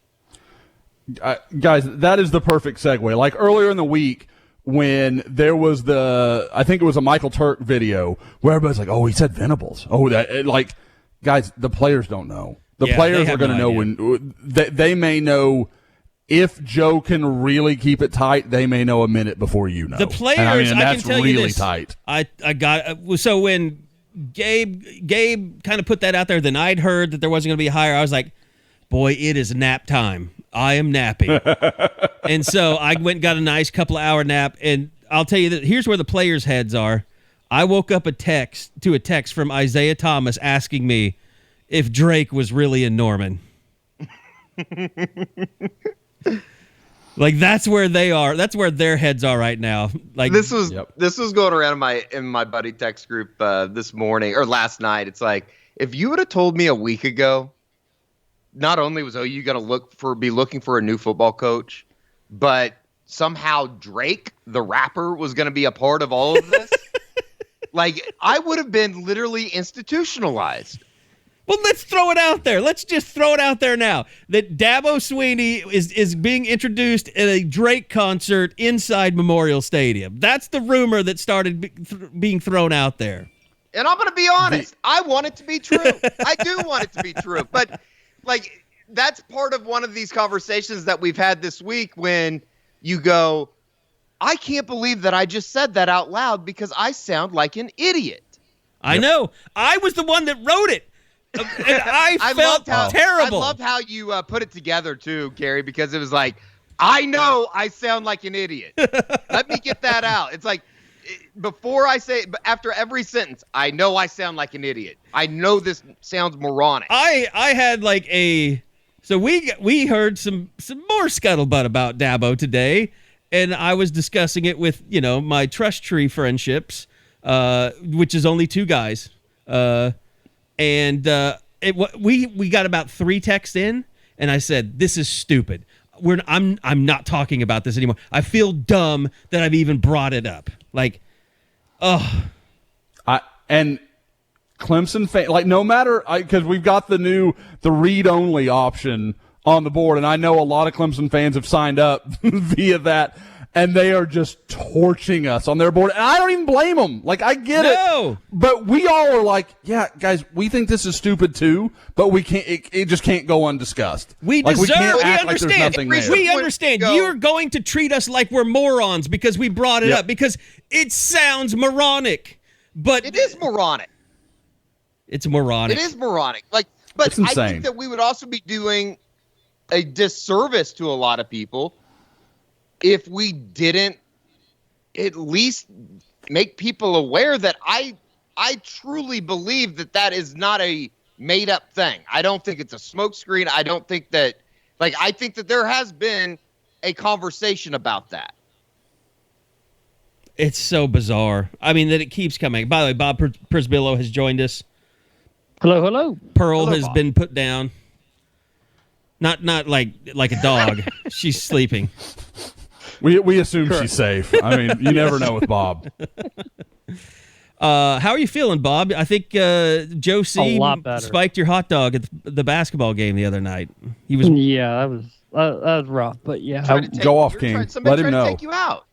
Guys, that is the perfect segue. Like earlier in the week when there was I think it was a Michael Turk video where everybody's like, oh, he said Venables. Oh, guys, the players don't know. The players are going to know when they may know. If Joe can really keep it tight, they may know a minute before you know. The players, and I can tell you this. Tight. I got so when Gabe kind of put that out there, then I'd heard that there wasn't going to be a hire. I was like, boy, it is nap time. I am napping. And so I went and got a nice couple of hour nap. And I'll tell you that here's where the players' heads are. I woke up to a text from Isaiah Thomas asking me if Drake was really in Norman. Like that's where they are. That's where their heads are right now. Like this was going around in my buddy text group this morning or last night. It's like if you would have told me a week ago, not only was OU going to be looking for a new football coach, but somehow Drake, the rapper, was going to be a part of all of this, like I would have been literally institutionalized. Well, let's throw it out there. Let's just throw it out there now that Dabo Swinney is being introduced at a Drake concert inside Memorial Stadium. That's the rumor that started being thrown out there. And I'm going to be honest. I want it to be true. I do want it to be true. But, that's part of one of these conversations that we've had this week when you go, I can't believe that I just said that out loud because I sound like an idiot. I know. I was the one that wrote it. And I felt terrible. I loved how you put it together too, Gary, because it was like, I know I sound like an idiot. Let me get that out. It's like, before I say, after every sentence, I know I sound like an idiot. I know this sounds moronic. I had like so we heard some more scuttlebutt about Dabo today, and I was discussing it with, my trust tree friendships, which is only 2 guys. We got about 3 texts in, and I said, this is stupid. I'm not talking about this anymore. I feel dumb that I've even brought it up. Like, and Clemson fan, like, no matter, because we've got the read only option on the board, and I know a lot of Clemson fans have signed up via that, and they are just torching us on their board, and I don't even blame them. Like, I get it, but we all are like, yeah, guys, we think this is stupid too, but we can't. It just can't go undiscussed. We understand. We understand. You're going to treat us like we're morons because we brought it up, because it sounds moronic, but it is moronic. It's moronic. It is moronic. But I think that we would also be doing a disservice to a lot of people if we didn't at least make people aware that I truly believe that is not a made up thing. I don't think it's a smokescreen. I don't think that, I think that there has been a conversation about that. It's so bizarre. I mean, that it keeps coming. By the way, Bob Prisbillo has joined us. Hello. Pearl has been put down. Not like a dog. She's sleeping. We assume she's safe. I mean, you never know with Bob. How are you feeling, Bob? I think Joe C. spiked your hot dog at the basketball game the other night. He was that was rough, but yeah. Go off, King. Let him know. To take you out.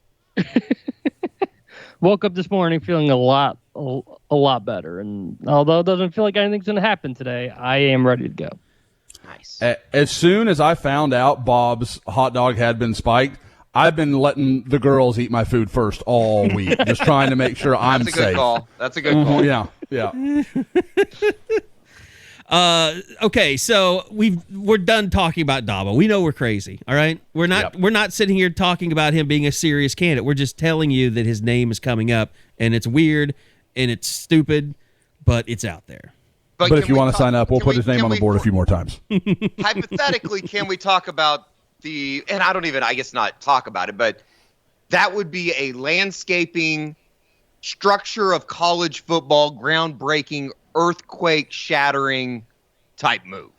Woke up this morning feeling a lot better, and although it doesn't feel like anything's going to happen today, I am ready to go. Nice. As soon as I found out Bob's hot dog had been spiked, I've been letting the girls eat my food first all week, just trying to make sure I'm safe. That's a good call. That's a good call. Yeah. Okay, so we're done talking about Dabo. We know we're crazy. All right, we're not sitting here talking about him being a serious candidate. We're just telling you that his name is coming up, and it's weird and it's stupid, but it's out there. But if you want to sign up, we'll put his name on the board a few more times. Hypothetically, can we talk about and I don't even, I guess not talk about it, but that would be a landscaping structure of college football, groundbreaking, earthquake-shattering type move.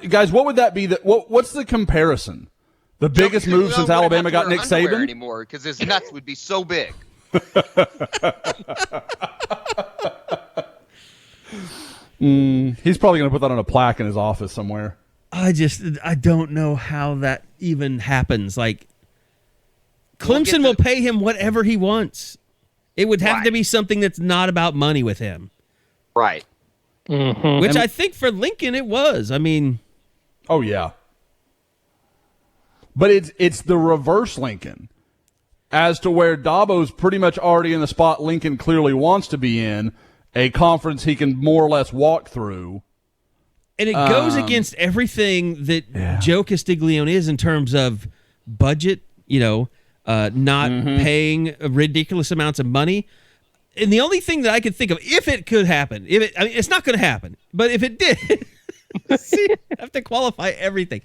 Guys, what would that be? What's the comparison? The biggest move since Alabama got Nick Saban? Anymore, because his nuts would be so big. He's probably going to put that on a plaque in his office somewhere. I don't know how that even happens. Like, Clemson will pay him whatever he wants. It would have to be something that's not about money with him. Right. Mm-hmm. Which I think for Lincoln it was. I mean. Oh, yeah. But it's the reverse Lincoln. As to where Dabo's pretty much already in the spot Lincoln clearly wants to be in, a conference he can more or less walk through. And it goes against everything that Joe Castiglione is in terms of budget, not paying ridiculous amounts of money. And the only thing that I could think of, if it could happen, it's not going to happen, but if it did, see, I have to qualify everything.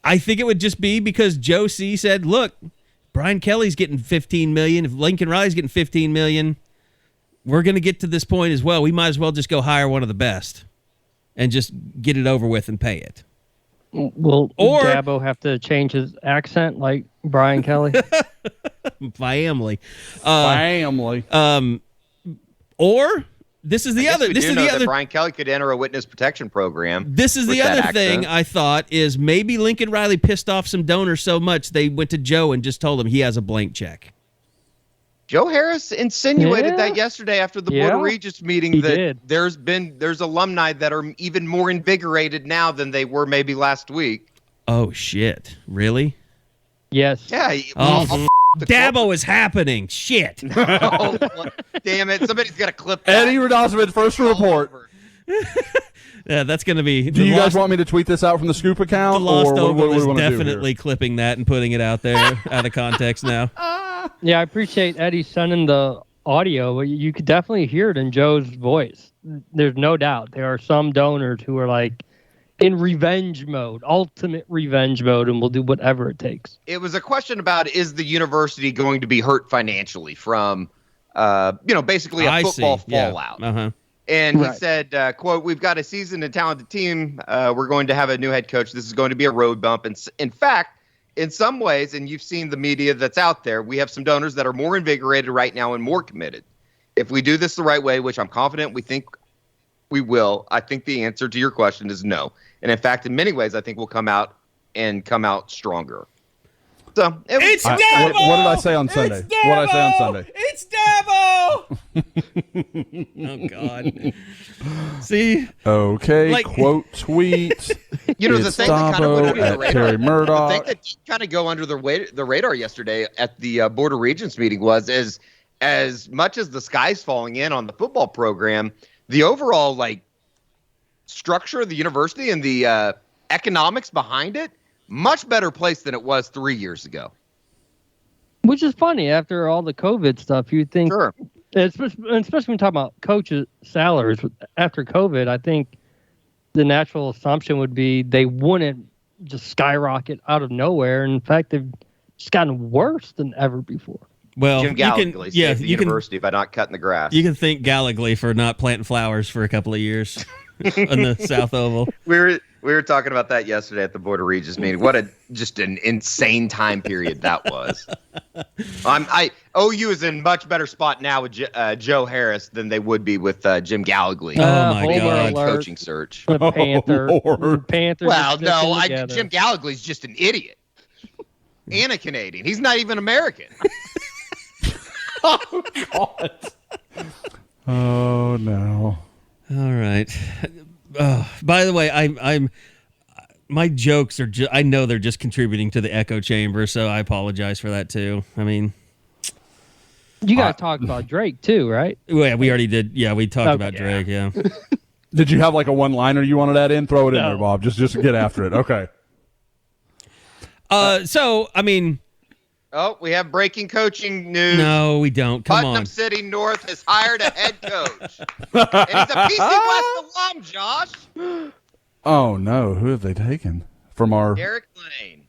I think it would just be because Joe C. said, look, Brian Kelly's getting $15 million. If Lincoln Riley's getting $15 million, we're going to get to this point as well. We might as well just go hire one of the best and just get it over with and pay it. Will Dabo have to change his accent like Brian Kelly? Family. Or this is the other. This is the other. Brian Kelly could enter a witness protection program. This is the other thing I thought is maybe Lincoln Riley pissed off some donors so much they went to Joe and just told him he has a blank check. Joe Harris insinuated that yesterday after the Board of Regents meeting there's alumni that are even more invigorated now than they were maybe last week. Oh, shit. Really? Yes. Yeah. Oh, Dabo is happening. Shit. Oh, damn it. Somebody's got to clip that. Eddie Radosevich, first report. Yeah, that's going to be... Do you guys want me to tweet this out from the Scoop account? The Lost or Oval what is do we wanna do here? definitely clipping that and putting it out there out of context now. Yeah, I appreciate Eddie sending the audio. You could definitely hear it in Joe's voice. There's no doubt. There are some donors who are like in revenge mode, ultimate revenge mode, and will do whatever it takes. It was a question about, is the university going to be hurt financially from, basically a football fallout? Yeah. Uh-huh. And he said, quote, "We've got a seasoned and talented team. We're going to have a new head coach. This is going to be a road bump. And in fact, in some ways, and you've seen the media that's out there, we have some donors that are more invigorated right now and more committed. If we do this the right way, which I'm confident we think we will, I think the answer to your question is no. And in fact, in many ways, I think we'll come out stronger." So It's what Dabo! did I say on Sunday? It's Dabo! What did I say on Sunday? It's Dabo! Oh, God. See? Okay, quote tweet. the It's thing that kind of went Dabo under the at radar. Terry The Murdoch. thing that did kind of go under the radar yesterday at the Board of Regents meeting was, as much as the sky's falling in on the football program, the overall structure of the university and the economics behind it, much better place than it was 3 years ago. Which is funny after all the COVID stuff. You'd think, Sure. especially when talking about coaches' salaries after COVID, I think the natural assumption would be they wouldn't just skyrocket out of nowhere. In fact, they've just gotten worse than ever before. Well, Jim Gallagher saved the university by not cutting the grass. You can thank Gallagher for not planting flowers for a couple of years on the South Oval. We were talking about that yesterday at the Board of Regents meeting. What just an insane time period that was. OU is in much better spot now with Joe Harris than they would be with Jim Gallagher. Oh my Homer God! alert. Coaching search. The Panther. Lord. The Panthers. Well, are no, sticking together. Jim Gallagher's just an idiot and a Canadian. He's not even American. Oh, God. Oh, no. All right. By the way, I'm my jokes are I know they're just contributing to the echo chamber, so I apologize for that too. I mean, You guys talked about Drake too, right? yeah, we already did. Yeah, we talked about Drake. Yeah. Did you have like a one-liner you wanted that in? Throw it in there, Bob. Just get after it. Okay. So I mean, Oh, we have breaking coaching news. no, we don't. Come Putnam on. City North has hired a head coach. And he's a PC West alum, Josh. Oh, no. Who have they taken from our... Derek Lane.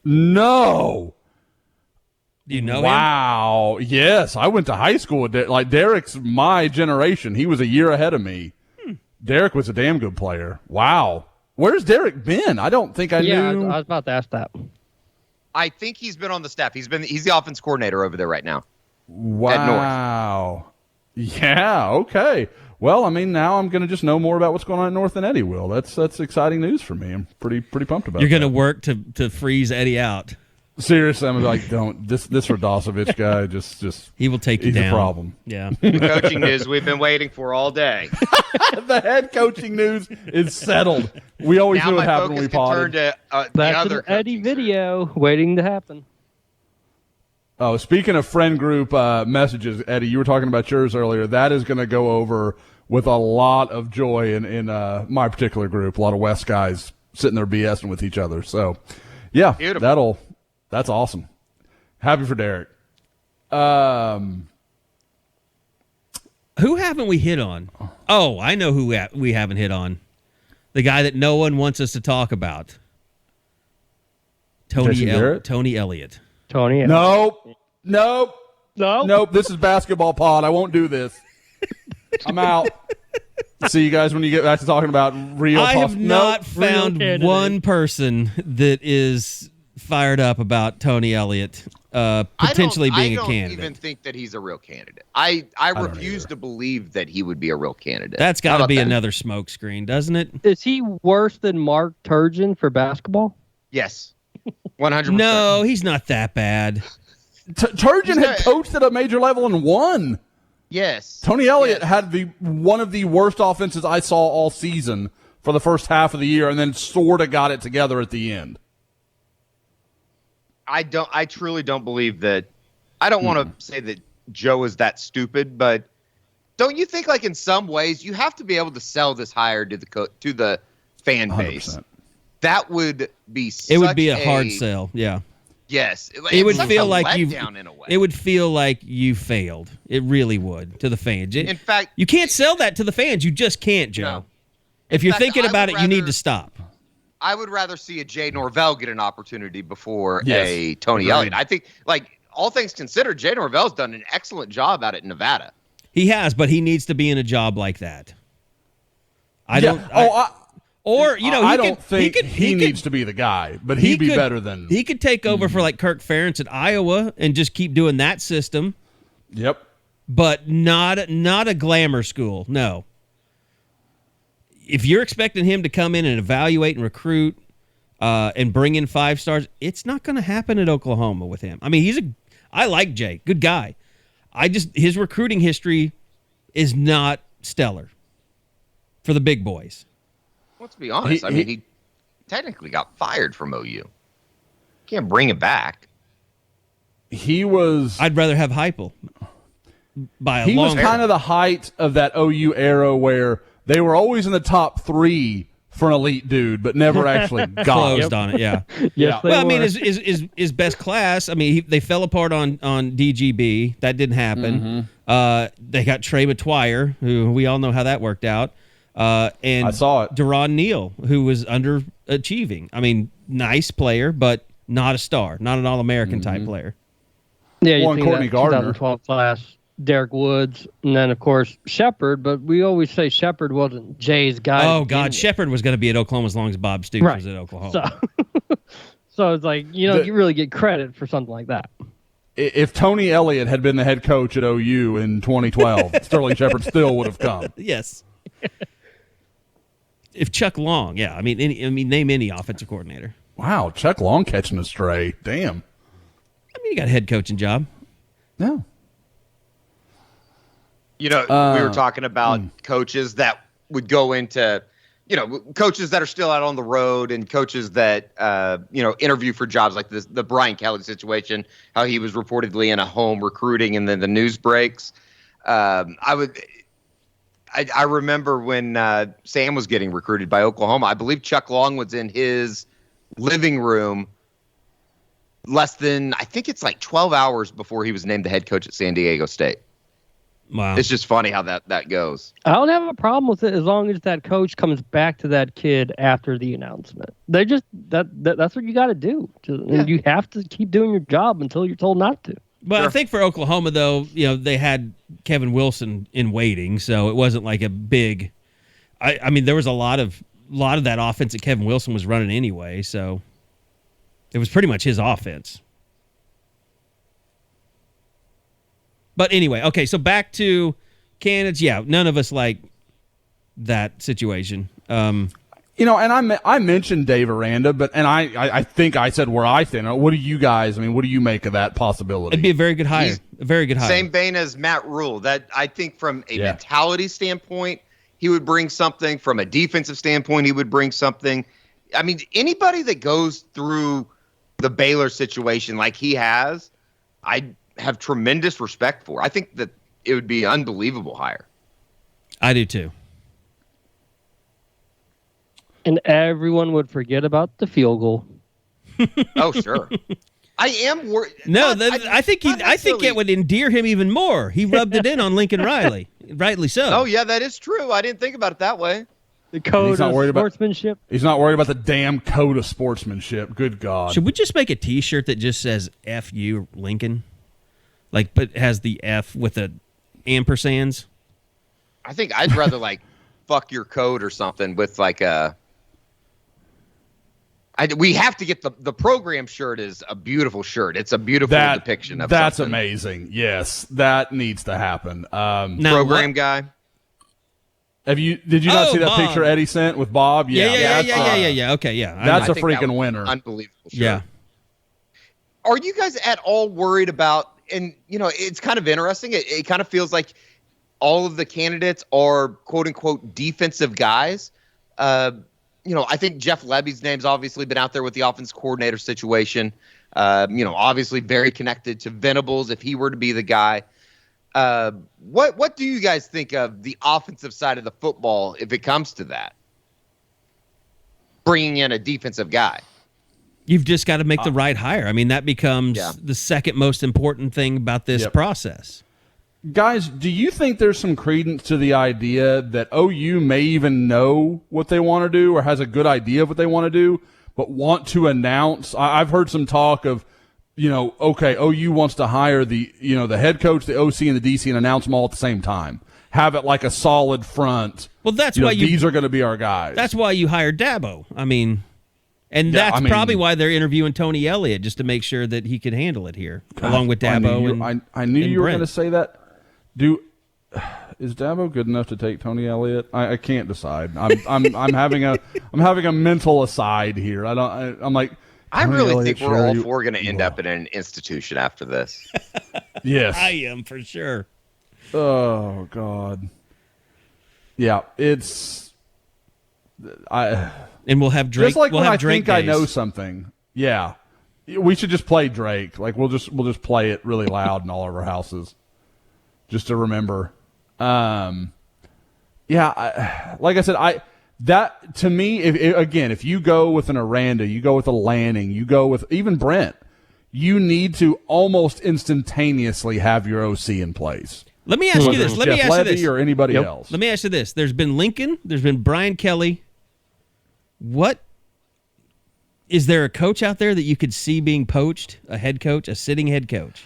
No. Do you know him? Wow. Yes, I went to high school with Derek. Derek's my generation. He was a year ahead of me. Derek was a damn good player. Wow. Where's Derek been? I don't think I knew. I was about to ask that. I think he's been on the staff. He's the offense coordinator over there right now. Wow. Yeah, okay. Well, I mean, now I'm going to just know more about what's going on at North than Eddie will. That's exciting news for me. I'm pretty pumped about it. You're going to work to freeze Eddie out. Seriously, I'm like, don't. This Radosevich guy just He will take you he's down. a problem. Yeah. The coaching news we've been waiting for all day. The head coaching news is settled. We always Now knew my what happened when focus we can turn potted. to the That's other an Eddie coaching search. video waiting to happen. Oh, speaking of friend group messages, Eddie, you were talking about yours earlier. That is going to go over with a lot of joy in my particular group. A lot of West guys sitting there BSing with each other. So, yeah, Beautiful. that's awesome. Happy for Derek. Who haven't we hit on? Oh, I know who we haven't hit on. The guy that no one wants us to talk about. Jason Garrett? Tony Elliott. Tony. Nope. No. Nope. This is basketball pod. I won't do this. I'm out. See you guys when you get back to talking about real. I have not found candidate. one person that is fired up about Tony Elliott potentially being a I candidate. don't even think that he's a real candidate. I refuse to believe that he would be a real candidate. That's How got to about be that? another smokescreen, doesn't it? Is he worse than Mark Turgeon for basketball? Yes. 100%. No, he's not that bad. Turgeon had coached at a major level and won. Yes. Tony Elliott Yes. had one of the worst offenses I saw all season for the first half of the year and then sort of got it together at the end. I truly don't believe that. I don't want to say that Joe is that stupid, but don't you think, like, in some ways you have to be able to sell this hire to the fan base? 100%. That would be It would be a hard sell. Yeah. Yes. It would feel like It would feel like you failed. It really would to the fans. In fact, you can't sell that to the fans. You just can't, Joe. No. If you're thinking about it, you need to stop. I would rather see a Jay Norvell get an opportunity before Yes. a Tony Elliott. I think, like, all things considered, Jay Norvell's done an excellent job out at Nevada. He has, but he needs to be in a job like that. I don't think he needs to be the guy, but he'd be better than he could take over for like Kirk Ferentz at Iowa and just keep doing that system. Yep. But not a glamour school. No. If you're expecting him to come in and evaluate and recruit and bring in 5 stars, it's not going to happen at Oklahoma with him. I mean, I like Jay, good guy. His recruiting history is not stellar for the big boys. Let's be honest. He technically got fired from OU. Can't bring it back. I'd rather have Heupel. He was kind of the height of that OU era where they were always in the top 3 for an elite dude, but never actually got closed on it. Yeah. Yes, well, I mean, his best class. I mean, they fell apart on DGB. That didn't happen. They got Trey McTwire, who we all know how that worked out. And I saw it. Deron Neal, who was underachieving. I mean, nice player, but not a star, not an All-American type player. Yeah, you think Courtney that Gardner. 2012 class, Derek Woods, and then, of course, Shepard, but we always say Shepard wasn't Jay's guy. Oh, God, Shepard was going to be at Oklahoma as long as Bob Stoops was at Oklahoma. So it's like, you really get credit for something like that. If Tony Elliott had been the head coach at OU in 2012, Sterling Shepard still would have come. Yes. If Chuck Long, yeah. I mean, name any offensive coordinator. Wow, Chuck Long catching a stray. Damn. I mean, he got a head coaching job. Yeah. We were talking about coaches that would go into, coaches that are still out on the road and coaches that, interview for jobs like this, the Brian Kelly situation, how he was reportedly in a home recruiting and then the news breaks. I remember when Sam was getting recruited by Oklahoma. I believe Chuck Long was in his living room less than, I think it's like 12 hours before he was named the head coach at San Diego State. Wow. It's just funny how that goes. I don't have a problem with it as long as that coach comes back to that kid after the announcement. They just that's what you got to do. And you have to keep doing your job until you're told not to. But Sure. I think for Oklahoma, though, they had Kevin Wilson in waiting, so it wasn't like a big. I mean, there was a lot of that offense that Kevin Wilson was running anyway, so it was pretty much his offense. But anyway, okay, so back to candidates. Yeah, none of us like that situation. And I mentioned Dave Aranda, but I think I said where I think. What do you guys? I mean, what do you make of that possibility? It'd be a very good hire. A very good hire. Same vein as Matt Rule. That I think from a mentality standpoint, he would bring something. From a defensive standpoint, he would bring something. I mean, anybody that goes through the Baylor situation like he has, I have tremendous respect for. I think that it would be an unbelievable hire. I do too. And everyone would forget about the field goal. Oh, sure. I am worried. No, I think it would endear him even more. He rubbed it in on Lincoln Riley, rightly so. Oh, yeah, that is true. I didn't think about it that way. The code of sportsmanship. He's not worried about the damn code of sportsmanship. Good God. Should we just make a T-shirt that just says "F you, Lincoln"? Like, but has the F with the ampersands? I think I'd rather fuck your code or something with a. We have to get the program shirt is a beautiful shirt. It's a beautiful depiction of that's something. amazing. Yes, that needs to happen. Program guy. Did you not see that Bob. picture Eddie sent with Bob? Yeah. Okay, yeah. That's a I think that freaking was winner. Unbelievable shirt. Yeah. Are you guys at all worried about? And it's kind of interesting. It kind of feels like all of the candidates are quote unquote defensive guys. I think Jeff Lebby's name's obviously been out there with the offense coordinator situation. Obviously very connected to Venables if he were to be the guy. What do you guys think of the offensive side of the football if it comes to that? Bringing in a defensive guy. You've just got to make the right hire. I mean, that becomes the second most important thing about this process. Guys, do you think there's some credence to the idea that OU may even know what they want to do or has a good idea of what they want to do, but want to announce? I've heard some talk of, OU wants to hire the head coach, the OC, and the DC and announce them all at the same time. Have it like a solid front. Well, that's why these are going to be our guys. That's why you hired Dabo. I mean, that's probably why they're interviewing Tony Elliott, just to make sure that he could handle it here, along with Dabo. I knew you were Brent. going to say that. Is Dabo good enough to take Tony Elliott? I can't decide. I'm having a mental aside here. I really think we're all four going to end up in an institution after this. Yes, I am for sure. Oh God. Yeah, it's. And we'll have Drake. Just like we'll when have I Drake think days. I know something. Yeah, we should just play Drake. Like we'll just play it really loud in all of our houses, just to remember. Like I said, that to me, if you go with an Aranda, you go with a Lanning, you go with even Brent, you need to almost instantaneously have your OC in place. Let me ask you this. Let me Jeff ask you Levy this. or anybody else. Let me ask you this. There's been Lincoln. There's been Brian Kelly. What is there a coach out there that you could see being poached? A head coach, a sitting head coach?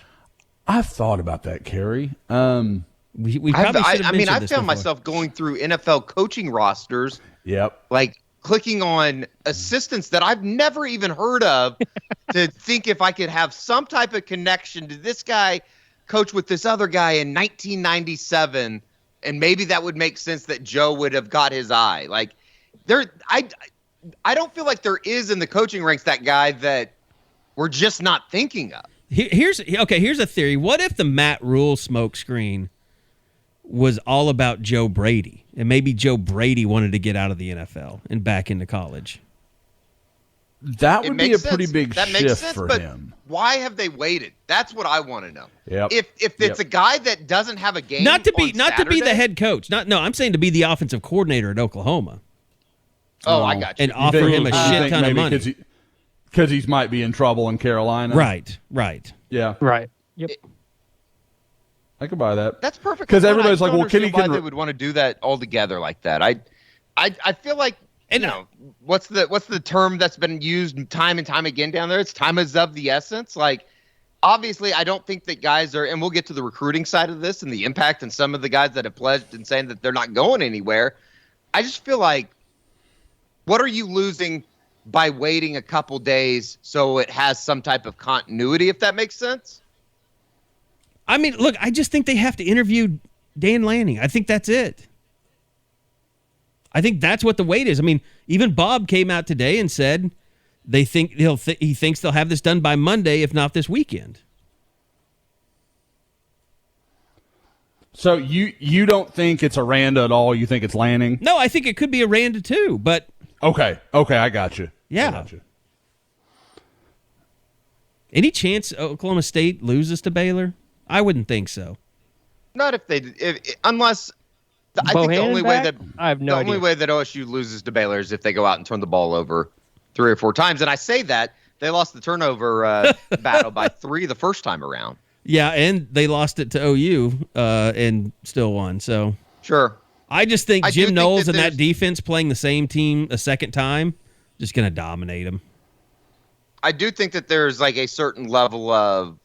I've thought about that, Kerry. We probably should have mentioned this I found before. myself going through NFL coaching rosters. Yep. Like clicking on assistants that I've never even heard of to think if I could have some type of connection to this guy coach with this other guy in 1997, and maybe that would make sense that Joe would have got his eye. Like I don't feel like there is in the coaching ranks that guy that we're just not thinking of. Here's a theory. What if the Matt Rule smokescreen was all about Joe Brady, and maybe Joe Brady wanted to get out of the NFL and back into college? That would be a pretty big that shift makes sense, for but him. Why have they waited? That's what I want to know. Yep. If it's a guy that doesn't have a game, Not to be Saturday, the head coach. I'm saying to be the offensive coordinator at Oklahoma. Oh, I got you. And offer him a shit ton of money. Because he might be in trouble in Carolina. Right. Yeah. Right. Yep. I could buy that. That's perfect. Because everybody's like, well, Kenny Kenny can. They would want to do that all together like that. I feel like, what's the term that's been used time and time again down there? It's time is of the essence. Like, obviously, I don't think that guys are, and we'll get to the recruiting side of this and the impact and some of the guys that have pledged and saying that they're not going anywhere. I just feel like, what are you losing by waiting a couple days so it has some type of continuity, if that makes sense? I mean, look, I just think they have to interview Dan Lanning. I think that's it. I think that's what the wait is. I mean, even Bob came out today and said he thinks they'll have this done by Monday, if not this weekend. So you don't think it's Aranda at all? You think it's Lanning? No, I think it could be Aranda too, but Okay, I got you. Yeah. I got you. Any chance Oklahoma State loses to Baylor? I wouldn't think so. Not if they, unless I think the only way that only way that OSU loses to Baylor is if they go out and turn the ball over 3 or 4 times. And I say that they lost the turnover battle by 3 the first time around. Yeah, and they lost it to OU and still won. So sure, I just think Jim Knowles and that that defense playing the same team a second time just going to dominate them. I do think that there's like a certain level of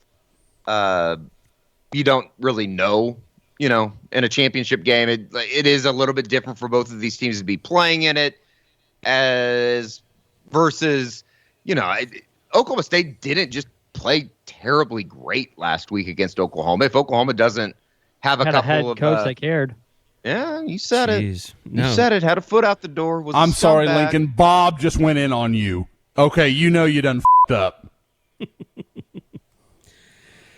you don't really know, in a championship game. It is a little bit different for both of these teams to be playing in it as versus, Oklahoma State didn't just play terribly great last week against Oklahoma. If Oklahoma doesn't have a couple of coach that cared. Yeah, you said Jeez, it. no. You said it. Had a foot out the door. I'm sorry, Lincoln. Bob just went in on you. Okay, you done f***ed up.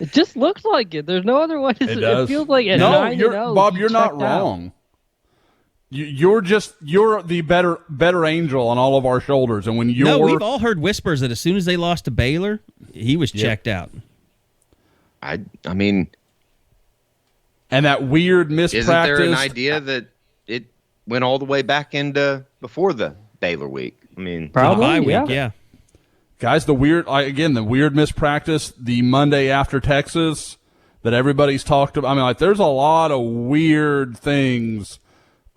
It just looks like it. There's no other way. It does. It feels like Bob, you're not wrong. You're the better angel on all of our shoulders, and when you're we've all heard whispers that as soon as they lost to Baylor, he was checked out. I mean, and that weird mispractice. Isn't there an idea that it went all the way back into before the Baylor week? I mean, probably bye week, yeah. Guys, the weird mispractice, the Monday after Texas that everybody's talked about. I mean, like, there's a lot of weird things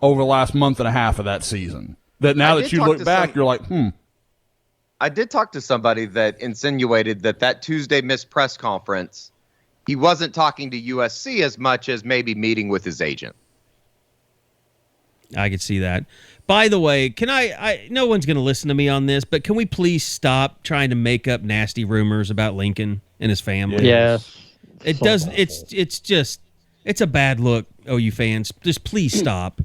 over the last month and a half of that season that now that you look back, you're like, I did talk to somebody that insinuated that Tuesday missed press conference, he wasn't talking to USC as much as maybe meeting with his agent. I could see that. By the way, can I no one's going to listen to me on this, but can we please stop trying to make up nasty rumors about Lincoln and his family? Yes. It does. It's a bad look, OU fans. Just please stop.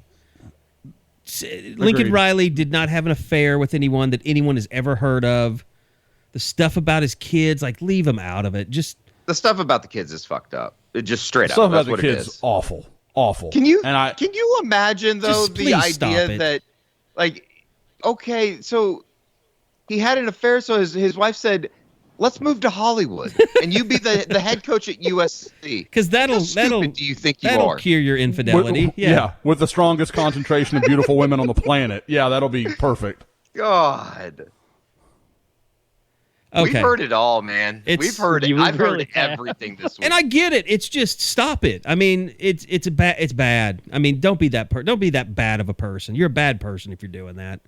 Lincoln Riley did not have an affair with anyone that anyone has ever heard of. The stuff about his kids, like, leave him out of it. Just the stuff about the kids is fucked up. It just straight up. Stuff That's about what the it kids, is. awful. Can you imagine though the idea that, like, okay, so he had an affair, so his wife said, let's move to Hollywood, and you be the head coach at USC. Because that'll do you think you are? Cure your infidelity. With the strongest concentration of beautiful women on the planet. Yeah, that'll be perfect. God. Okay. We've heard it all, man. I've heard everything this week. And I get it. It's just stop it. I mean, it's bad. I mean, don't be that bad of a person. You're a bad person if you're doing that.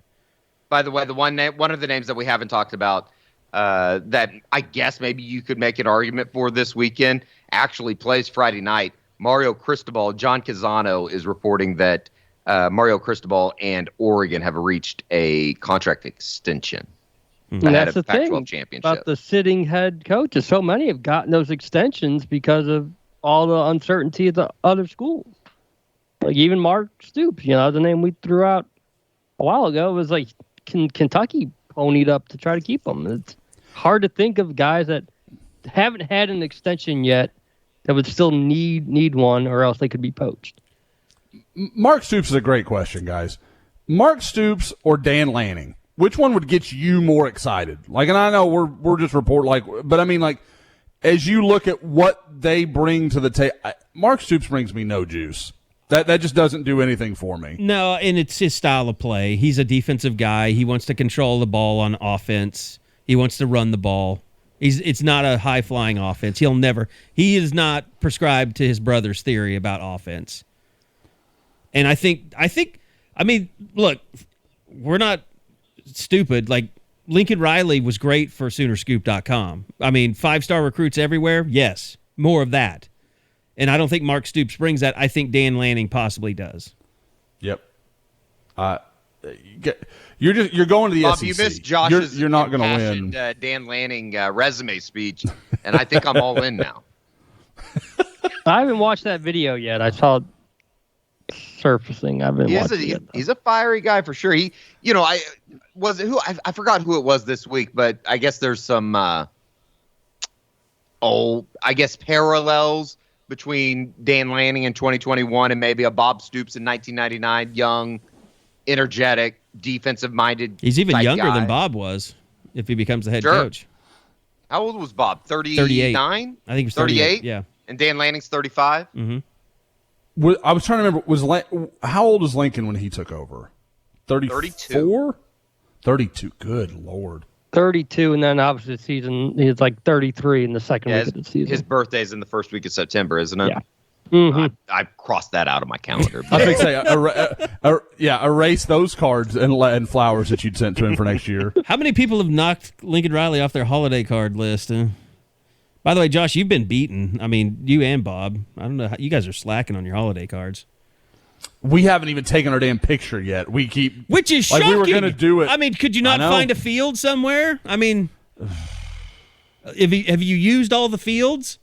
By the way, one of the names that we haven't talked about that I guess maybe you could make an argument for this weekend actually plays Friday night. Mario Cristobal. John Casano is reporting that Mario Cristobal and Oregon have reached a contract extension. And that's the thing about the sitting head coaches. So many have gotten those extensions because of all the uncertainty of the other schools. Like even Mark Stoops, the name we threw out a while ago was like Kentucky ponied up to try to keep him. It's hard to think of guys that haven't had an extension yet that would still need one, or else they could be poached. Mark Stoops is a great question, guys. Mark Stoops or Dan Lanning? Which one would get you more excited? Like, and I know we're just but I mean, like, as you look at what they bring to the table, Mark Stoops brings me no juice. That just doesn't do anything for me. No, and it's his style of play. He's a defensive guy. He wants to control the ball on offense. He wants to run the ball. It's not a high flying offense. He is not prescribed to his brother's theory about offense. And I mean, look, we're not stupid. Like, Lincoln Riley was great for Soonerscoop.com. I mean, 5-star recruits everywhere. Yes, more of that. And I don't think Mark Stoops brings that. I think Dan Lanning possibly does. Yep. You're going to the Bob, SEC. you missed Josh's you're not going to win. Dan Lanning resume speech, and I think I'm all in now. I haven't watched that video yet. I saw it surfacing. He's a fiery guy for sure. I forgot who it was this week, but I guess there's some parallels between Dan Lanning in 2021 and maybe a Bob Stoops in 1999. Young, energetic, defensive-minded. He's even younger guy. than Bob was if he becomes the head coach. How old was Bob? 38. I think he was 38. Yeah. And Dan Lanning's 35. Mm-hmm. I was trying to remember. How old was Lincoln when he took over? 34? 32. Good Lord. 32, and then obviously the season he's like 33 in the second week of the season. His birthday's in the first week of September, isn't it? Yeah. Mm-hmm. I crossed that out of my calendar. I was going to say, erase those cards and flowers that you'd sent to him for next year. How many people have knocked Lincoln Riley off their holiday card list? By the way, Josh, you've been beaten. I mean, you and Bob. I don't know. You guys are slacking on your holiday cards. We haven't even taken our damn picture yet. Which is like shocking. We were going to do it. I mean, could you not find a field somewhere? I mean, have you used all the fields?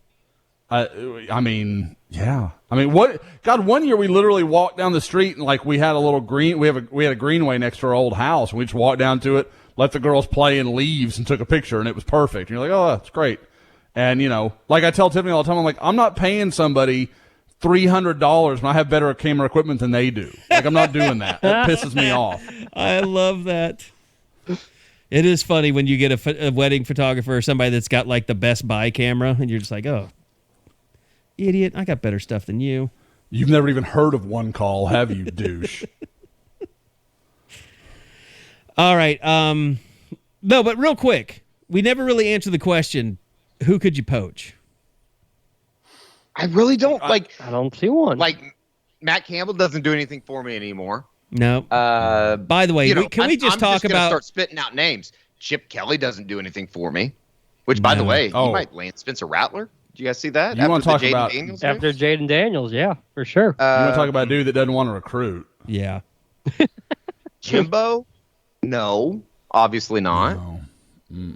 I mean, yeah. I mean, what? God, one year we literally walked down the street and like we had a little green. We had a greenway next to our old house, and we just walked down to it, let the girls play in leaves, and took a picture, and it was perfect. And you're like, oh, that's great. And like I tell Tiffany all the time, I'm like, I'm not paying somebody $300 when I have better camera equipment than they do. Like, I'm not doing that. That pisses me off. I love that. It is funny when you get a wedding photographer or somebody that's got like the Best Buy camera, and you're just like, oh, idiot, I got better stuff than you. You've never even heard of One Call, have you, douche? All right. No, but real quick, we never really answered the question, who could you poach? I really don't like. I don't see one. Like, Matt Campbell doesn't do anything for me anymore. No. By the way, can we just talk about? Start spitting out names. Chip Kelly doesn't do anything for me. Which, by the way, he might land Spencer Rattler. Do you guys see that? You want to talk about after Jaden Daniels? Yeah, for sure. You want to talk about a dude that doesn't want to recruit? Yeah. Jimbo? No, obviously not. No.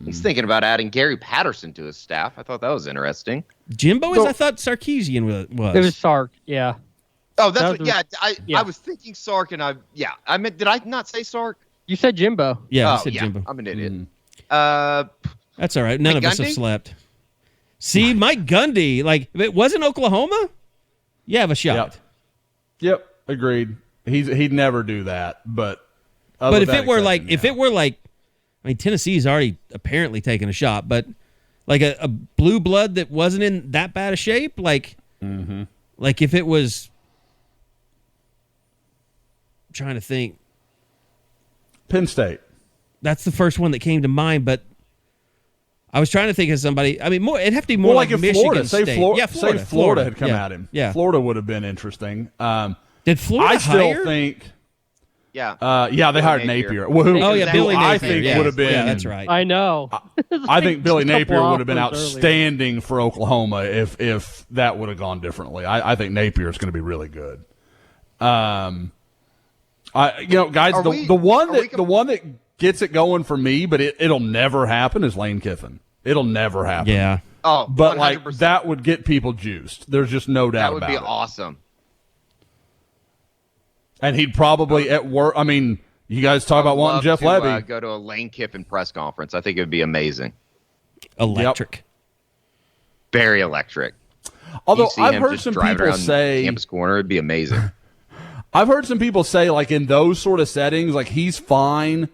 He's thinking about adding Gary Patterson to his staff. I thought that was interesting. Jimbo is, I thought Sarkisian was. It was Sark, yeah. Oh, that's what. I was thinking Sark, and I meant. Did I not say Sark? You said Jimbo. Yeah, I said Jimbo. I'm an idiot. That's all right. None of us have slept. See, Mike Gundy, like, if it wasn't Oklahoma, you have a shot. Yep, agreed. He'd never do that, but if it were like, I mean, Tennessee's already apparently taken a shot, but like a blue blood that wasn't in that bad a shape, like if it was, I'm trying to think. Penn State. That's the first one that came to mind, but I was trying to think of somebody. I mean, it'd have to be more like if Michigan Florida, State. Say Florida had come at him. Yeah. Florida would have been interesting. Did Florida I still hire? think. Yeah. They hired Napier. Billy Napier. I think would have been. Yeah, that's right. I know. I think Billy Napier would have been offers outstanding for Oklahoma if that would have gone differently. I think Napier is going to be really good. Guys, the one that gets it going for me, but it'll never happen, is Lane Kiffin. It'll never happen. Yeah. Oh, but 100%. like that would get people juiced. There's just no doubt about it. That would be awesome. And he'd probably at work. I mean, you guys talk about wanting Jeff Levy. Go to a Lane Kiffin press conference. I think it would be amazing. Electric. Yep. Very electric. Although I've heard some people say campus corner, it'd be amazing. I've heard some people say, like, in those sort of settings, like, he's fine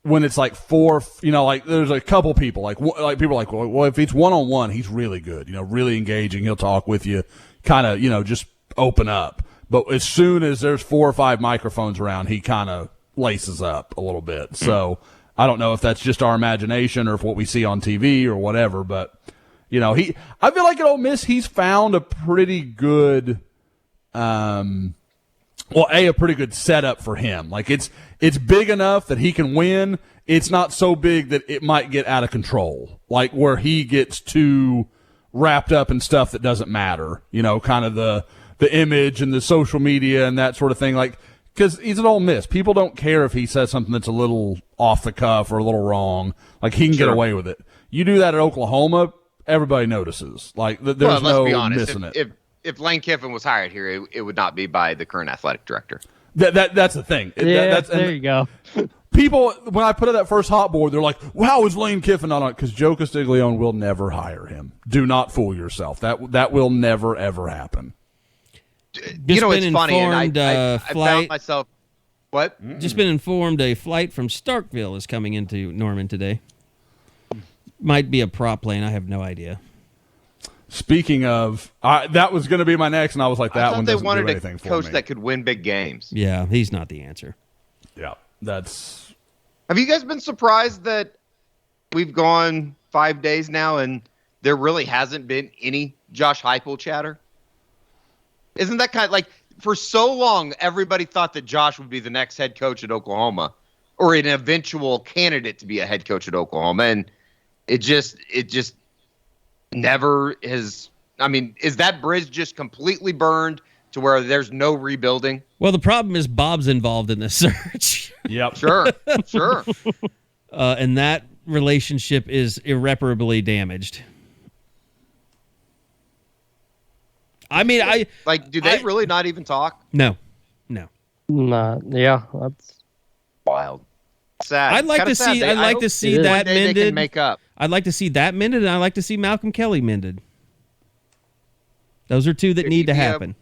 when it's like like there's a couple people like people are like, well, if it's one-on-one, he's really good, really engaging. He'll talk with you, kind of, just open up. But as soon as there's 4 or 5 microphones around, he kind of laces up a little bit. So I don't know if that's just our imagination or if what we see on TV or whatever. But I feel like at Ole Miss, he's found a pretty good, a pretty good setup for him. Like it's big enough that he can win. It's not so big that it might get out of control, like where he gets too wrapped up in stuff that doesn't matter. Kind of the image and the social media and that sort of thing. Like, because he's at Ole Miss, people don't care if he says something that's a little off the cuff or a little wrong. Like, he can get away with it. You do that at Oklahoma, everybody notices. Like, there's no missing it. If Lane Kiffin was hired here, it would not be by the current athletic director. That's the thing. There you go. People, when I put up that first hot board, they're like, well, how is Lane Kiffin not on it? Because Joe Castiglione will never hire him. Do not fool yourself. That will never, ever happen. It's funny, and I found myself. What? Just been informed a flight from Starkville is coming into Norman today. Might be a prop plane. I have no idea. Speaking of, that was going to be my next, and I was like, that one doesn't do anything for me. They wanted a coach that could win big games. Yeah, he's not the answer. Yeah, that's. Have you guys been surprised that we've gone 5 days now and there really hasn't been any Josh Heupel chatter? Isn't that kind of like, for so long, everybody thought that Josh would be the next head coach at Oklahoma or an eventual candidate to be a head coach at Oklahoma. And it just never has. I mean, is that bridge just completely burned to where there's no rebuilding? Well, the problem is Bob's involved in this search. Yep. Sure. And that relationship is irreparably damaged. I mean, do they really not even talk? No. Yeah, that's wild. Sad. I'd like to see that mended. They can make up. I'd like to see that mended, and I'd like to see Malcolm Kelly mended. Those are two that need to happen.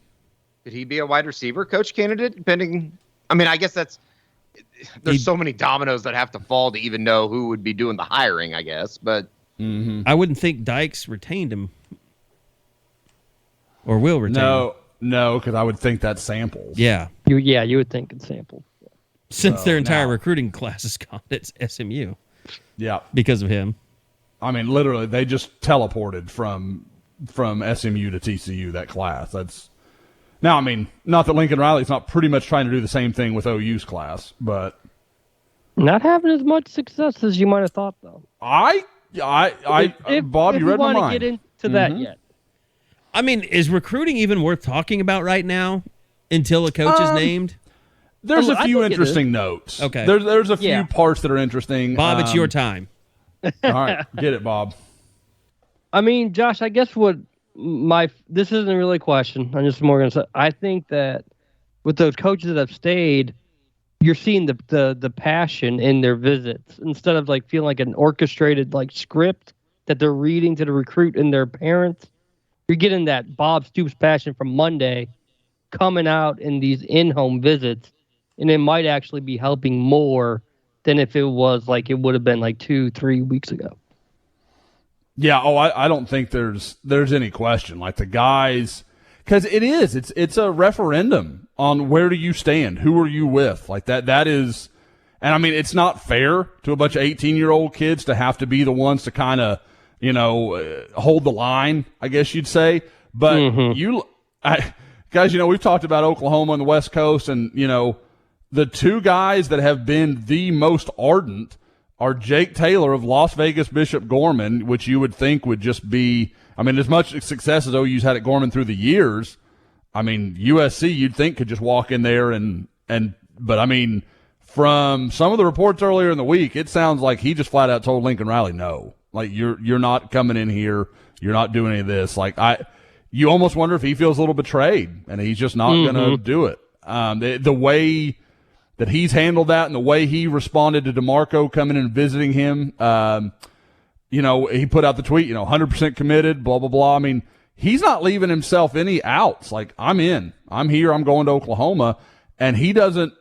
Could he be a wide receiver coach candidate? Depending, I mean, I guess there's so many dominoes that have to fall to even know who would be doing the hiring, I guess. But I wouldn't think Dykes retained him or will retain him. No, because I would think that's samples. Yeah. You would think it's sampled. Since their entire recruiting class is gone, it's SMU. Yeah. Because of him. I mean, literally, they just teleported from SMU to TCU, that class. That's now, I mean, not that Lincoln Riley's not pretty much trying to do the same thing with OU's class, but not having as much success as you might have thought, though. Bob, you read my mind. Want to get into that yet? I mean, is recruiting even worth talking about right now until a coach is named? There's a few interesting notes. Okay. There's a few parts that are interesting. Bob, it's your time. All right, get it, Bob. I mean, Josh, I guess this isn't really a question. I'm just more going to say, I think that with those coaches that have stayed, you're seeing the passion in their visits instead of like feeling like an orchestrated like script that they're reading to the recruit and their parents. You're getting that Bob Stoops passion from Monday coming out in these in-home visits, and it might actually be helping more than if it was like it would have been like 2-3 weeks ago. Yeah, I don't think there's any question. Like the guys, because it's a referendum on where do you stand, who are you with, like that is, and I mean it's not fair to a bunch of 18-year-old kids to have to be the ones to kind of hold the line, I guess you'd say. But guys, we've talked about Oklahoma on the West Coast, and the two guys that have been the most ardent are Jake Taylor of Las Vegas Bishop Gorman, which you would think would just be, I mean, as much success as OU's had at Gorman through the years, I mean, USC you'd think could just walk in there but I mean, from some of the reports earlier in the week, it sounds like he just flat out told Lincoln Riley, no, like you're not coming in here, you're not doing any of this. Like you almost wonder if he feels a little betrayed and he's just not going to do it. The way that he's handled that and the way he responded to DeMarco coming in and visiting him, he put out the tweet, 100% committed, blah, blah, blah. I mean, he's not leaving himself any outs. Like, I'm in. I'm here. I'm going to Oklahoma. And he doesn't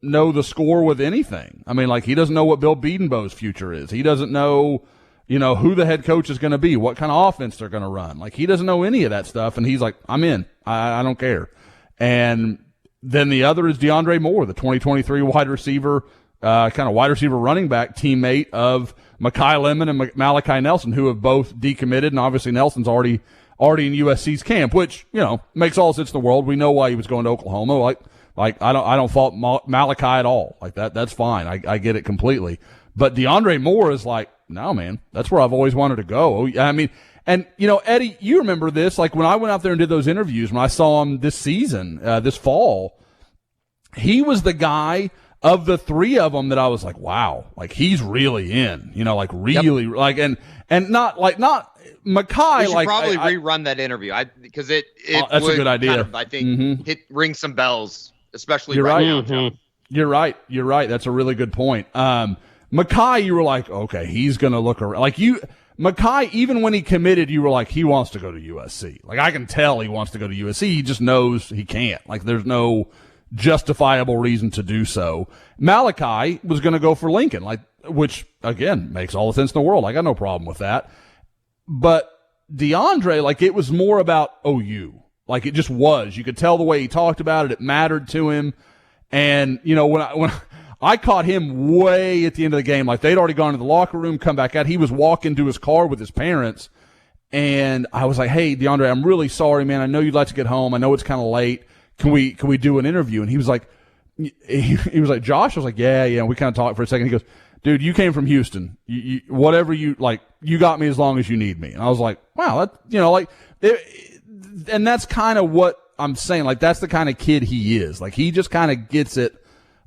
know the score with anything. I mean, like, he doesn't know what Bill Bedenbaugh's future is. He doesn't know, who the head coach is going to be, what kind of offense they're going to run. Like, he doesn't know any of that stuff. And he's like, I'm in. I don't care. And then the other is DeAndre Moore, the 2023 wide receiver, kind of wide receiver running back teammate of Mekhi Lemon and Malachi Nelson, who have both decommitted, and obviously Nelson's already in USC's camp, which makes all sense in the world. We know why he was going to Oklahoma. Like I don't fault Malachi at all. Like that's fine. I get it completely. But DeAndre Moore is like, no, man, that's where I've always wanted to go. I mean. And, Eddie, you remember this, like when I went out there and did those interviews, when I saw him this season, this fall, he was the guy of the three of them that I was like, wow, like he's really in, like really, like, and not Mekhi. We should like probably rerun that interview because it that's a good idea. Kind of, I think ring some bells, especially You're right right. now. You're right. That's a really good point. Mekhi, you were like, okay, he's going to look around. Like Mekhi, even when he committed, you were like, he wants to go to USC. Like, I can tell he wants to go to USC. He just knows he can't. Like, there's no justifiable reason to do so. Malachi was going to go for Lincoln, like, which, again, makes all the sense in the world. I got no problem with that. But DeAndre, like, it was more about OU. Like, it just was. You could tell the way he talked about it. It mattered to him. And, when I caught him way at the end of the game. Like, they'd already gone to the locker room, come back out. He was walking to his car with his parents. And I was like, hey, DeAndre, I'm really sorry, man. I know you'd like to get home. I know it's kind of late. Can we do an interview? And he was like, Josh? I was like, yeah. We kind of talked for a second. He goes, dude, you came from Houston. You whatever you, like, you got me as long as you need me. And I was like, wow, and that's kind of what I'm saying. Like, that's the kind of kid he is. Like, he just kind of gets it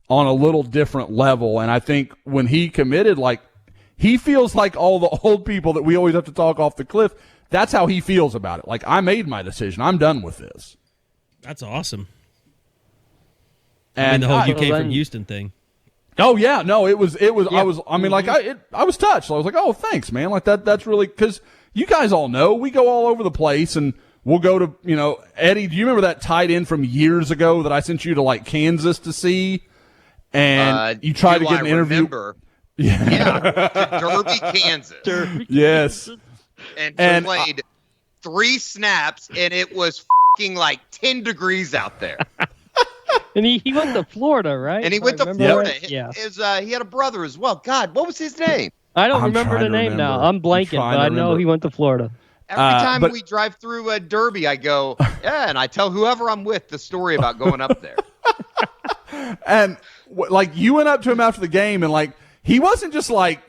on a little different level. And I think when he committed, like, he feels like all the old people that we always have to talk off the cliff. That's how he feels about it. Like, I made my decision. I'm done with this. That's awesome. And the whole you came from Houston thing. Oh yeah, no, it was. Yeah. I was touched. I was like, oh, thanks, man. Like that's really, because you guys all know we go all over the place and we'll go to, Eddie, do you remember that tight end from years ago that I sent you to like Kansas to see? And you tried to get an interview. Remember. Yeah. To Derby, Kansas. Yes. And played 3 snaps, and it was fucking like 10 degrees out there. And he went to Florida, right? And he went to Florida. Yeah. He had a brother as well. God, what was his name? I don't remember the name now. I'm blanking, but I know he went to Florida. Every time we drive through Derby, I go, yeah, and I tell whoever I'm with the story about going up there. And like you went up to him after the game, and like he wasn't just like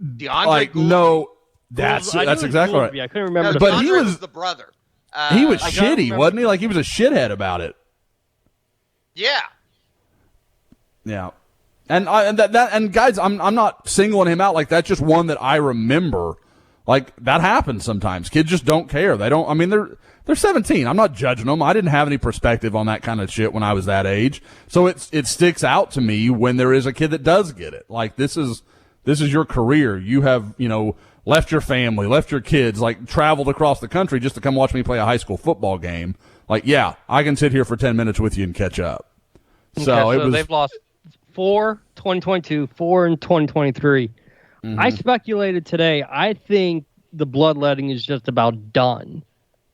DeAndre like Gould. No, that's exactly right. I couldn't remember. But he was the brother. He was shitty, wasn't he? Like he was a shithead about it. Yeah. Yeah. And guys, I'm not singling him out. Like that's just one that I remember. Like that happens sometimes. Kids just don't care. They don't. I mean, they're 17. I'm not judging them. I didn't have any perspective on that kind of shit when I was that age. So it sticks out to me when there is a kid that does get it. Like this is your career. You have left your family, left your kids, like traveled across the country just to come watch me play a high school football game. Like yeah, I can sit here for 10 minutes with you and catch up. So they've lost 4 2022, 4 in 2023. Mm-hmm. I speculated today. I think the bloodletting is just about done.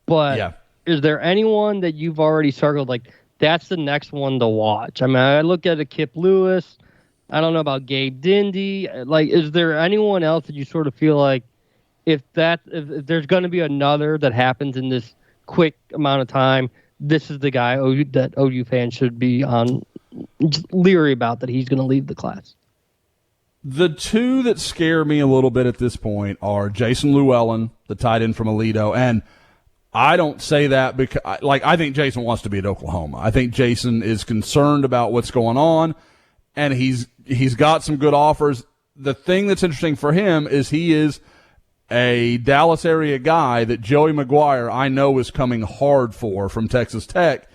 But is there anyone that you've already circled like that's the next one to watch? I mean, I look at a Kip Lewis. I don't know about Gabe Dindy. Like, is there anyone else that you sort of feel like if there's going to be another that happens in this quick amount of time, this is the guy that OU fans should be on leery about that he's going to leave the class? The two that scare me a little bit at this point are Jason Llewellyn, the tight end from Aledo, and I don't say that because, I think Jason wants to be at Oklahoma. I think Jason is concerned about what's going on, and he's got some good offers. The thing that's interesting for him is he is a Dallas area guy that Joey McGuire I know is coming hard for from Texas Tech.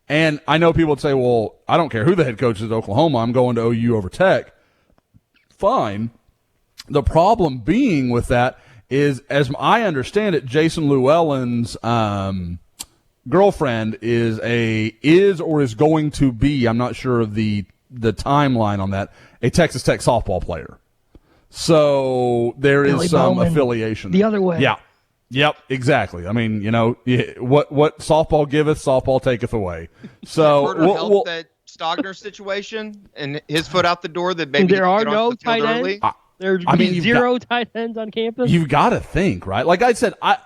And I know people would say, well, I don't care who the head coach is at Oklahoma. I'm going to OU over Tech. Fine. The problem being with that is, as I understand it, Jason Llewellyn's girlfriend is or is going to be, I'm not sure of the timeline on that, a Texas Tech softball player. So there is some affiliation. The other way. Yeah. Yep, exactly. I mean, what softball giveth, softball taketh away. So help that Stogner situation and his foot out the door that maybe there are no tight ends. There's zero tight ends on campus. You've got to think, right? Like I said, I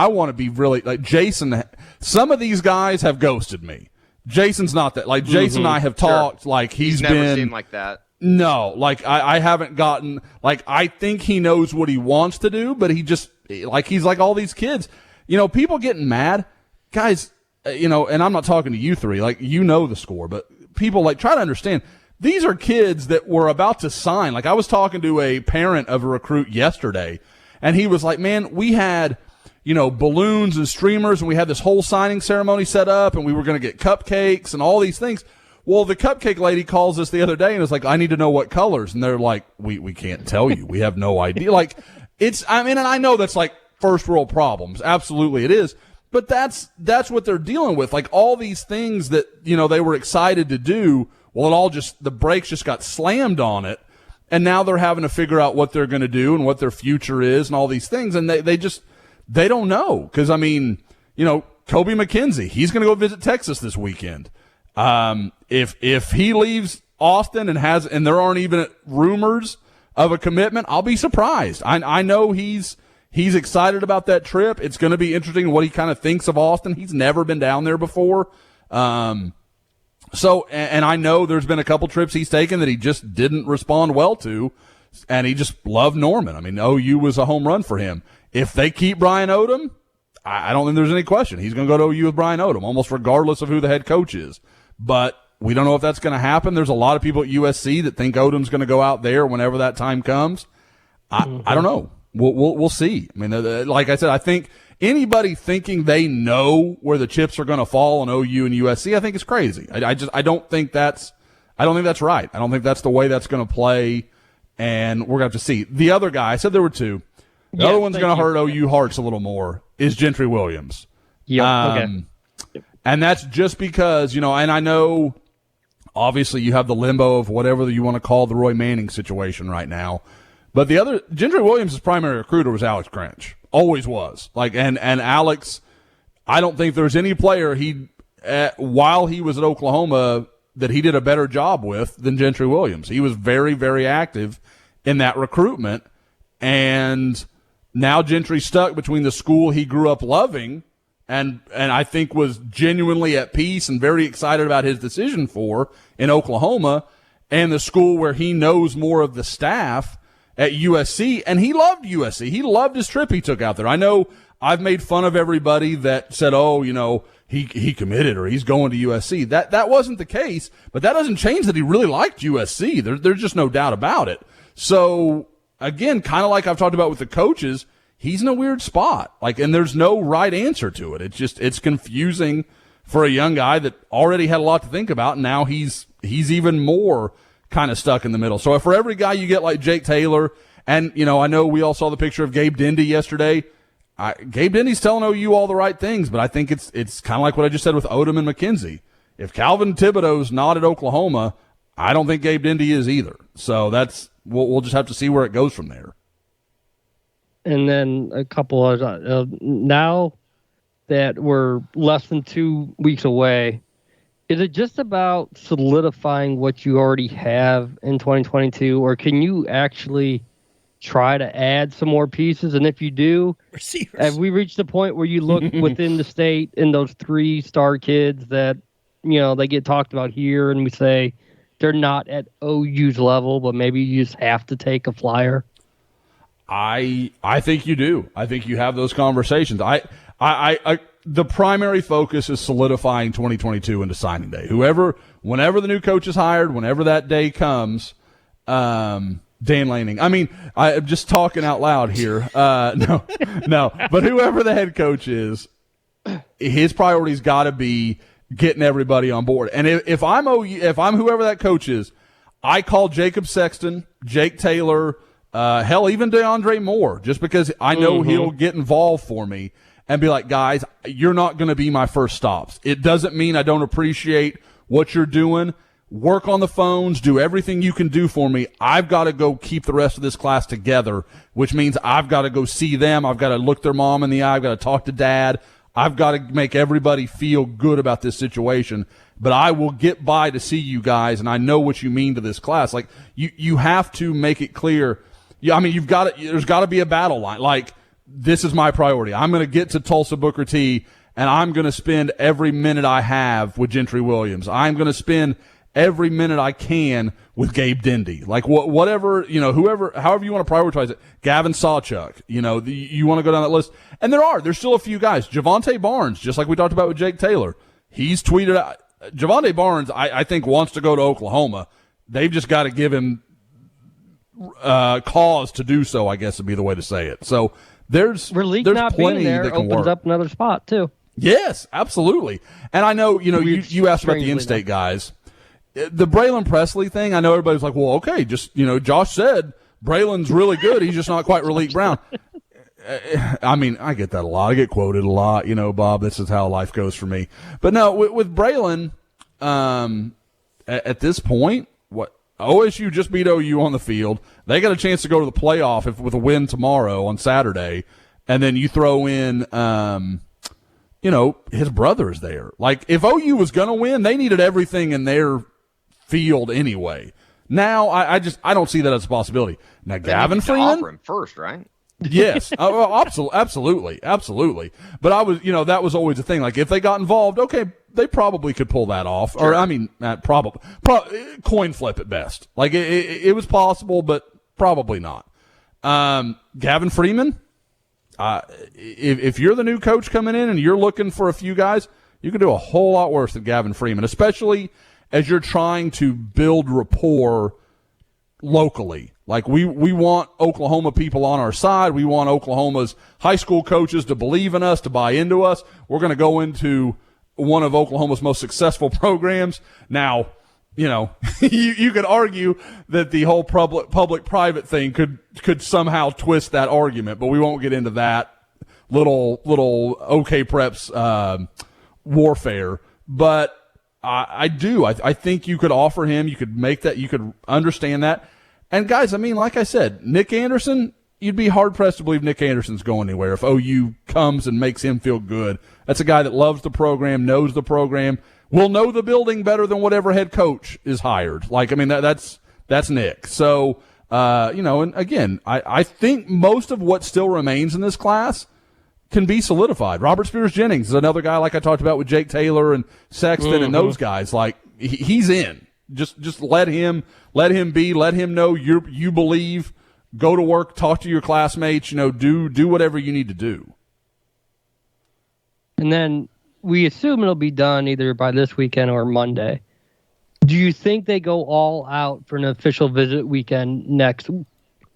want to be really like Jason. Some of these guys have ghosted me. Jason's not that. Like Jason and I have talked. Like he's never been seen like that. No, like I haven't gotten. Like I think he knows what he wants to do, but he just like he's like all these kids. People getting mad, guys. And I'm not talking to you three. Like the score, but people like try to understand. These are kids that were about to sign. Like I was talking to a parent of a recruit yesterday, and he was like, "Man, we had, balloons and streamers, and we had this whole signing ceremony set up, and we were going to get cupcakes and all these things." Well, the cupcake lady calls us the other day and was like, "I need to know what colors," and they're like, "We can't tell you. We have no idea." Like and I know that's like first world problems. Absolutely, it is. But that's what they're dealing with. Like all these things that they were excited to do. Well, the brakes just got slammed on it, and now they're having to figure out what they're going to do and what their future is and all these things, and they don't know. Because, Kobe McKenzie, he's going to go visit Texas this weekend. If he leaves Austin and there aren't even rumors of a commitment, I'll be surprised. I know he's excited about that trip. It's going to be interesting what he kind of thinks of Austin. He's never been down there before. So, and I know there's been a couple trips he's taken that he just didn't respond well to, and he just loved Norman. I mean, OU was a home run for him. If they keep Brian Odom, I don't think there's any question. He's going to go to OU with Brian Odom, almost regardless of who the head coach is. But we don't know if that's going to happen. There's a lot of people at USC that think Odom's going to go out there whenever that time comes. I don't know. We'll see. I mean, like I said, I think anybody thinking they know where the chips are going to fall on OU and USC, I think is crazy. I don't think that's right. I don't think that's the way that's going to play, and we're going to have to see. The other guy, I said there were two. The other one's going to hurt OU hearts a little more is Gentry Williams. Yeah. Okay. And that's just because, and I know obviously you have the limbo of whatever you want to call the Roy Manning situation right now. But the other, Gentry Williams' primary recruiter was Alex Grinch. Always was. And Alex, I don't think there's any player while he was at Oklahoma that he did a better job with than Gentry Williams. He was very, very active in that recruitment. And now Gentry's stuck between the school he grew up loving and I think was genuinely at peace and very excited about his decision for in Oklahoma, and the school where he knows more of the staff at USC, and he loved USC. He loved his trip he took out there. I know I've made fun of everybody that said, he committed or he's going to USC. That wasn't the case, but that doesn't change that he really liked USC. There's just no doubt about it. So, again, kind of like I've talked about with the coaches, he's in a weird spot. And there's no right answer to it. It's confusing for a young guy that already had a lot to think about, and now he's even more kind of stuck in the middle. So for every guy you get like Jake Taylor, and, I know we all saw the picture of Gabe Dindy yesterday. Gabe Dindy's telling OU all the right things, but I think it's kind of like what I just said with Odom and McKenzie. If Calvin Thibodeau's not at Oklahoma, I don't think Gabe Dindy is either. So we'll just have to see where it goes from there. And then a couple of now that we're less than 2 weeks away, is it just about solidifying what you already have in 2022, or can you actually try to add some more pieces? And if you do, receivers, have we reached the point where you look within the state in those 3-star kids that, they get talked about here and we say they're not at OU's level, but maybe you just have to take a flyer? I think you do. I think you have those conversations. The primary focus is solidifying 2022 into signing day. Whenever the new coach is hired, whenever that day comes, Dan Lanning. I mean, I'm just talking out loud here. No. But whoever the head coach is, his priority's got to be getting everybody on board. And if I'm whoever that coach is, I call Jacob Sexton, Jake Taylor, hell, even DeAndre Moore, just because I know he'll get involved for me and be like, guys, you're not going to be my first stops. It doesn't mean I don't appreciate what you're doing. Work on the phones, do everything you can do for me. I've got to go keep the rest of this class together, which means I've got to go see them. I've got to look their mom in the eye. I've got to talk to dad. I've got to make everybody feel good about this situation. But I will get by to see you guys, and I know what you mean to this class. You have to make it clear. I mean, there's got to be a battle line. This is my priority. I'm going to get to Tulsa Booker T, and I'm going to spend every minute I have with Gentry Williams. I'm going to spend every minute I can with Gabe Dindy. Whatever, however you want to prioritize it. Gavin Sawchuk, you want to go down that list. And there's still a few guys. Javonte Barnes, just like we talked about with Jake Taylor. He's tweeted out. Javonte Barnes, I think, wants to go to Oklahoma. They've just got to give him cause to do so, I guess would be the way to say it. So there's not plenty being there that can opens work. up another spot too. Yes, absolutely. And I know, you asked about the in-state guys. The Braylon Presley thing, I know everybody's like, well, okay, just, Josh said Braylon's really good. He's just not quite Raleigh Brown. I mean, I get that a lot. I get quoted a lot, Bob, this is how life goes for me. But no, with Braylon, at this point, OSU just beat OU on the field. They got a chance to go to the playoff with a win tomorrow on Saturday, and then you throw in, his brother is there. If OU was going to win, they needed everything in their field anyway. Now, I don't see that as a possibility. Now, Gavin Freeman, offer him first, right? Yes, absolutely. But I was, that was always a thing. If they got involved, okay, they probably could pull that off. Sure. Or, I mean, probably coin flip at best. It was possible, but probably not. Gavin Freeman, if you're the new coach coming in and you're looking for a few guys, you can do a whole lot worse than Gavin Freeman, especially as you're trying to build rapport locally. We want Oklahoma people on our side. We want Oklahoma's high school coaches to believe in us, to buy into us. We're going to go into one of Oklahoma's most successful programs. Now, you could argue that the whole public-private thing could somehow twist that argument, but we won't get into that. little OK Preps warfare. But I think you could offer him. You could make that. You could understand that. And guys, I mean, like I said, Nick Anderson. You'd be hard-pressed to believe Nick Anderson's going anywhere if OU comes and makes him feel good. That's a guy that loves the program, knows the program, will know the building better than whatever head coach is hired. Like, I mean, that's Nick. So, and again, I think most of what still remains in this class can be solidified. Robert Spears-Jennings is another guy like I talked about with Jake Taylor and Sexton and those guys. Like, he's in. Just let him be. Let him know you believe. Go to work, talk to your classmates, do whatever you need to do. And then we assume it'll be done either by this weekend or Monday. Do you think they go all out for an official visit weekend next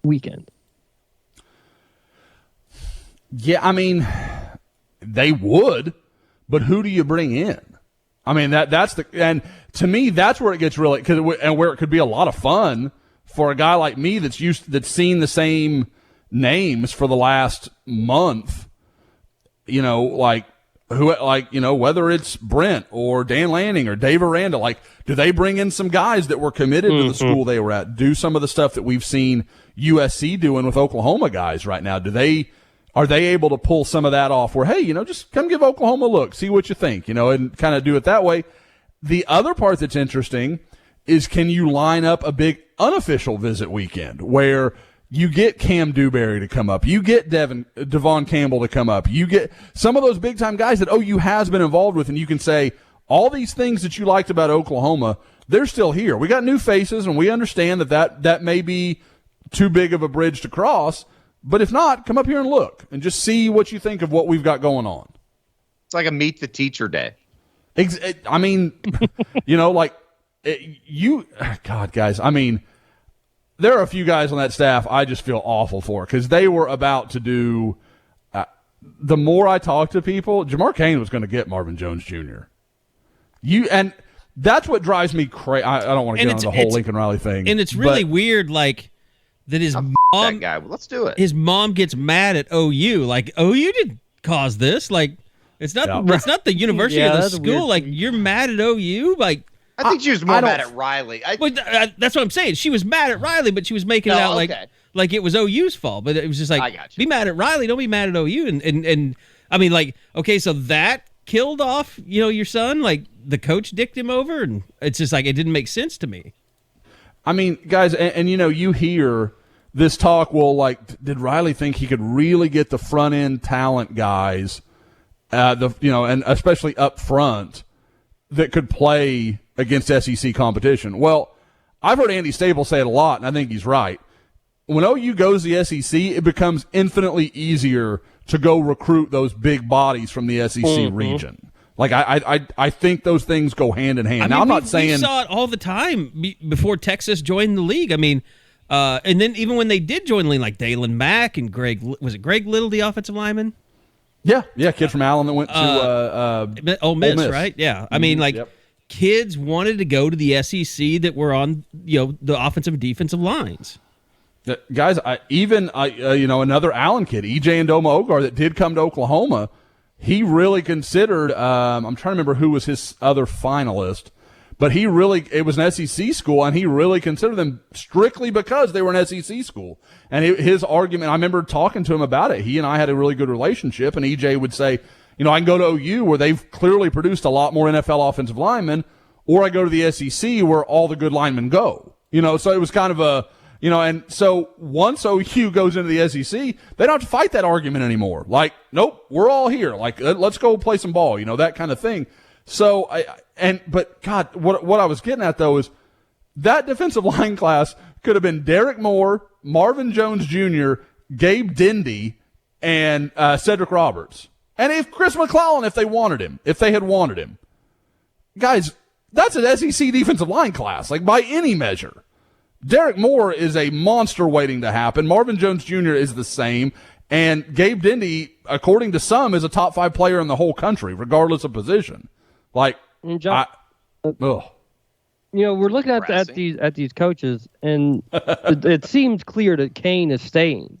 weekend? Yeah, I mean, they would, but who do you bring in? I mean, and to me, that's where it gets really, and where it could be a lot of fun for a guy like me that's seen the same names for the last month, whether it's Brent or Dan Lanning or Dave Aranda, like, do they bring in some guys that were committed to the school they were at, do some of the stuff that we've seen USC doing with Oklahoma guys right now? Are they able to pull some of that off where, hey, just come give Oklahoma a look, see what you think, and kind of do it that way? The other part that's interesting is, can you line up a big unofficial visit weekend where you get Cam Dewberry to come up, you get Devon Campbell to come up, you get some of those big-time guys that OU has been involved with, and you can say, all these things that you liked about Oklahoma, they're still here. We got new faces, and we understand that may be too big of a bridge to cross, but if not, come up here and look and just see what you think of what we've got going on. It's like a meet the teacher day. I mean, God, guys, I mean, there are a few guys on that staff I just feel awful for because they were about to do the more I talk to people, Jamar Cain was going to get Marvin Jones Jr. And that's what drives me crazy. I don't want to get on the whole Lincoln Riley thing. And it's really weird, like, that his mom, that guy. Well, let's do it. His mom gets mad at OU. Like, OU didn't cause this. Like, it's not it's not the university or the school. Like, you're mad at OU? Like, I think she was more mad at Riley. That's what I'm saying. She was mad at Riley, but she was making it out like it was OU's fault. But it was just like, be mad at Riley, don't be mad at OU. And I mean, like, okay, so that killed off, your son? Like, the coach dicked him over? And it's just like, it didn't make sense to me. I mean, guys, and you hear this talk, well, like, did Riley think he could really get the front-end talent guys, and especially up front, that could play against SEC competition? Well, I've heard Andy Staples say it a lot, and I think he's right. When OU goes to the SEC, it becomes infinitely easier to go recruit those big bodies from the SEC region. Like, I think those things go hand in hand. I now, mean, I'm not saying – we saw it all the time before Texas joined the league. I mean, and then even when they did join the league, like Dalen Mack and Greg Little, the offensive lineman? Yeah, kid from Allen that went to Ole Miss, right? Yeah. I mean, kids wanted to go to the SEC that were on, the offensive and defensive lines. Guys, another Allen kid, EJ Ndoma Ogar, that did come to Oklahoma, he really considered, I'm trying to remember who was his other finalist, but it was an SEC school, and he really considered them strictly because they were an SEC school. And his argument, I remember talking to him about it. He and I had a really good relationship, and EJ would say, I can go to OU where they've clearly produced a lot more NFL offensive linemen, or I go to the SEC where all the good linemen go. So it was kind of a, and so once OU goes into the SEC, they don't have to fight that argument anymore. Like, nope, we're all here. Like, let's go play some ball, that kind of thing. So, but God, what I was getting at though is that defensive line class could have been Derek Moore, Marvin Jones Jr., Gabe Dindy, and Cedric Roberts. And if Chris McClellan, if they had wanted him. Guys, that's an SEC defensive line class, like by any measure. Derek Moore is a monster waiting to happen. Marvin Jones Jr. is the same. And Gabe Dindy, according to some, is a top 5 player in the whole country, regardless of position. Like, we're looking at these coaches, and it seems clear that Kane is staying.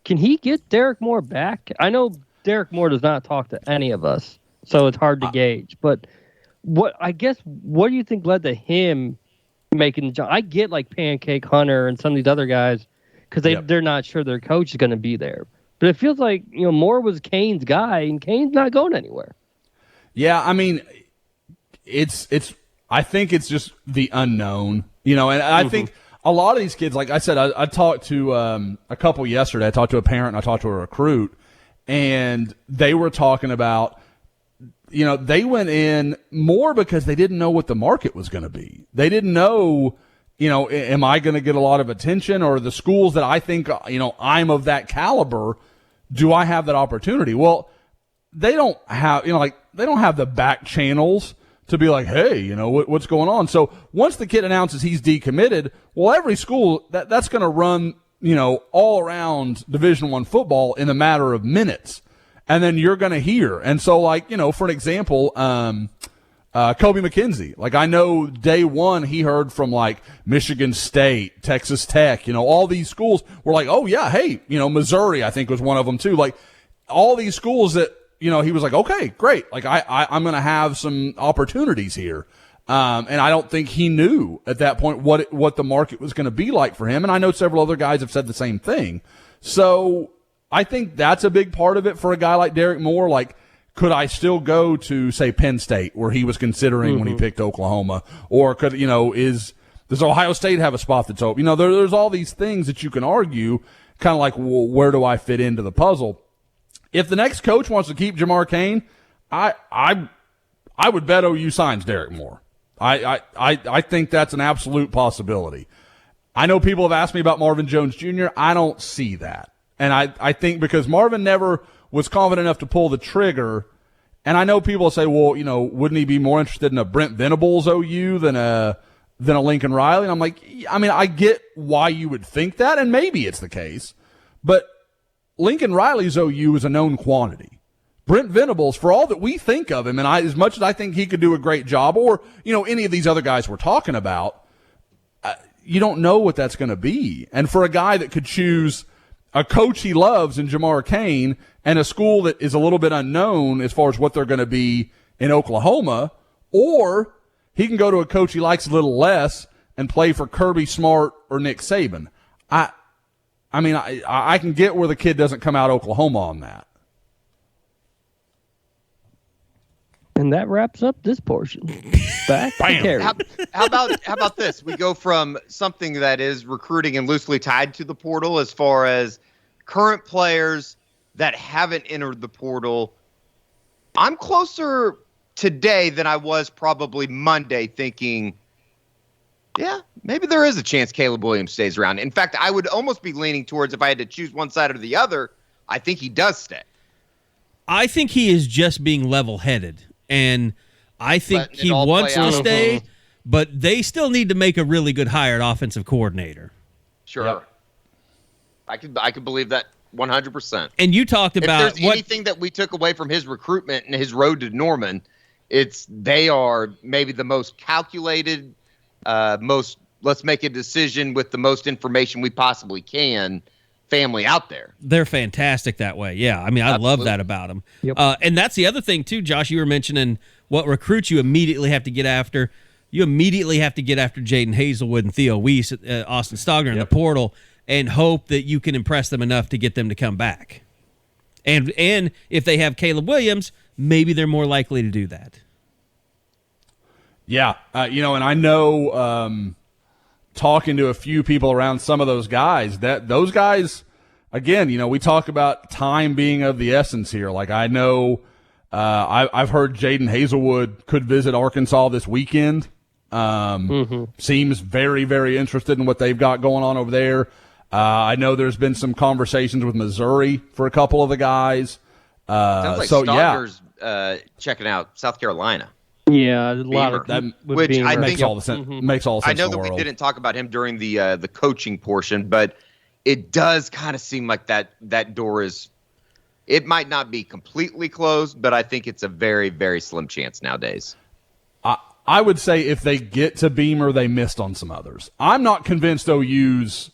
Can he get Derek Moore back? I know Derek Moore does not talk to any of us, so it's hard to gauge. But what do you think led to him making the jump? I get like Pancake Hunter and some of these other guys because they're not sure their coach is going to be there. But it feels like Moore was Kane's guy, and Kane's not going anywhere. Yeah, I mean, it's. I think it's just the unknown, and I think a lot of these kids, like I said, I talked to a couple yesterday. I talked to a parent and I talked to a recruit, and they were talking about, they went in more because they didn't know what the market was going to be. They didn't know, am I going to get a lot of attention, or the schools that I think, I'm of that caliber, do I have that opportunity? Well, they don't have, they don't have the back channels to be like, hey, what's going on? So once the kid announces he's decommitted, well, every school that's going to run, all around Division I football in a matter of minutes, and then you're going to hear. And so, for an example, Kobe McKenzie, I know day one he heard from Michigan State, Texas Tech, all these schools were like, oh yeah, hey, Missouri, I think was one of them too. All these schools that, he was like, okay, great. I'm going to have some opportunities here. And I don't think he knew at that point what the market was going to be like for him. And I know several other guys have said the same thing. So I think that's a big part of it for a guy like Derek Moore. Could I still go to, say, Penn State, where he was considering when he picked Oklahoma? Or could, does Ohio State have a spot that's open? There's all these things that you can argue, kind of well, where do I fit into the puzzle? If the next coach wants to keep Jamar Cain, I would bet OU signs Derek Moore. I think that's an absolute possibility. I know people have asked me about Marvin Jones Jr. I don't see that. And I think because Marvin never was confident enough to pull the trigger, and I know people say, well, wouldn't he be more interested in a Brent Venables OU than a Lincoln Riley? And I'm like, I get why you would think that, and maybe it's the case, but Lincoln Riley's OU is a known quantity. Brent Venables, for all that we think of him, and as much as I think he could do a great job, or any of these other guys we're talking about, you don't know what that's going to be. And for a guy that could choose a coach he loves in Jamar Cain and a school that is a little bit unknown as far as what they're going to be in Oklahoma, or he can go to a coach he likes a little less and play for Kirby Smart or Nick Saban. I can get where the kid doesn't come out Oklahoma on that. And that wraps up this portion. Back to Kerry. How about this? We go from something that is recruiting and loosely tied to the portal as far as current players that haven't entered the portal. I'm closer today than I was probably Monday, thinking, yeah, maybe there is a chance Caleb Williams stays around. In fact, I would almost be leaning towards, if I had to choose one side or the other, I think he does stay. I think he is just being level-headed, and I think he wants to stay, but they still need to make a really good hire at offensive coordinator. Sure. Yep. I could believe that 100%. And you talked about if there's anything that we took away from his recruitment and his road to Norman, they are maybe the most calculated, let's make a decision with the most information we possibly can family out there. They're fantastic that way. Yeah. I love that about them. Yep. And that's the other thing too, Josh, you were mentioning what recruits you immediately have to get after. You immediately have to get after Jaden Hazelwood and Theo Weiss, Austin Stogner in the portal, and hope that you can impress them enough to get them to come back. And if they have Caleb Williams, maybe they're more likely to do that. Yeah. And I know, talking to a few people around some of those guys, those guys, again, we talk about time being of the essence here. I know, I've heard Jaden Hazelwood could visit Arkansas this weekend. Seems very, very interested in what they've got going on over there. I know there's been some conversations with Missouri for a couple of the guys. Sounds like Stogner's checking out South Carolina. Yeah, a lot of that, which I think makes all the sense. Makes all the sense. I know that we didn't talk about him during the coaching portion, but it does kind of seem like that door is. It might not be completely closed, but I think it's a very, very slim chance nowadays. I would say if they get to Beamer, they missed on some others. I'm not convinced OU's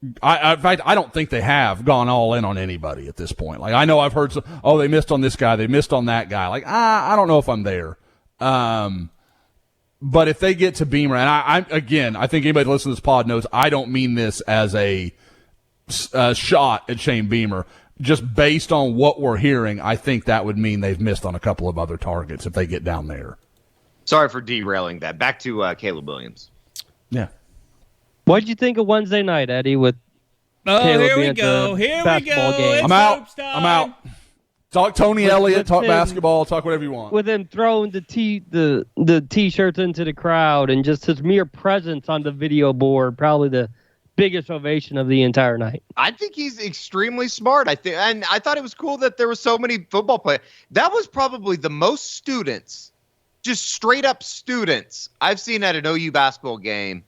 in fact, I don't think they have gone all in on anybody at this point. Like, I know I've heard, they missed on this guy, they missed on that guy. Like, I don't know if I'm there. But if they get to Beamer, and I think anybody that listens to this pod knows I don't mean this as a shot at Shane Beamer. Just based on what we're hearing, I think that would mean they've missed on a couple of other targets if they get down there. Sorry for derailing that. Back to Caleb Williams. Yeah. What did you think of Wednesday night, Eddie? With Caleb here we being go. at the Here we basketball go. game? It's I'm out. hoops time. I'm out. Talk Tony Elliott, talk him- basketball, talk whatever you want. With him throwing the t-shirts into the crowd and just his mere presence on the video board, probably the biggest ovation of the entire night. I think he's extremely smart. And I thought it was cool that there were so many football players. That was probably the most students, just straight up students, I've seen at an OU basketball game.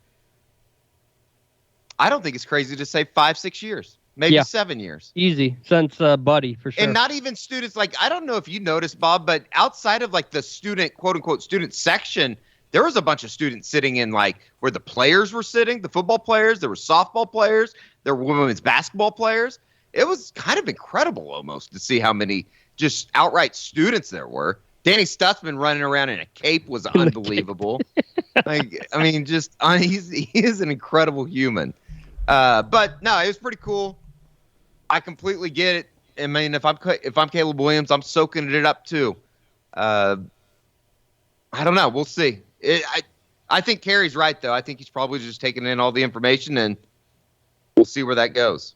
I don't think it's crazy to say 5-6 years, maybe 7 years. Easy since Buddy for sure. And not even students. Like, I don't know if you noticed, Bob, but outside of like the student, quote unquote, student section, there was a bunch of students sitting in like where the players were sitting, the football players, there were softball players, there were women's basketball players. It was kind of incredible almost to see how many just outright students there were. Danny Stutzman running around in a cape was unbelievable. He is an incredible human. But no, it was pretty cool. I completely get it. I mean, if I'm Caleb Williams, I'm soaking it up too. I don't know. We'll see. I think Kerry's right though. I think he's probably just taking in all the information, and we'll see where that goes.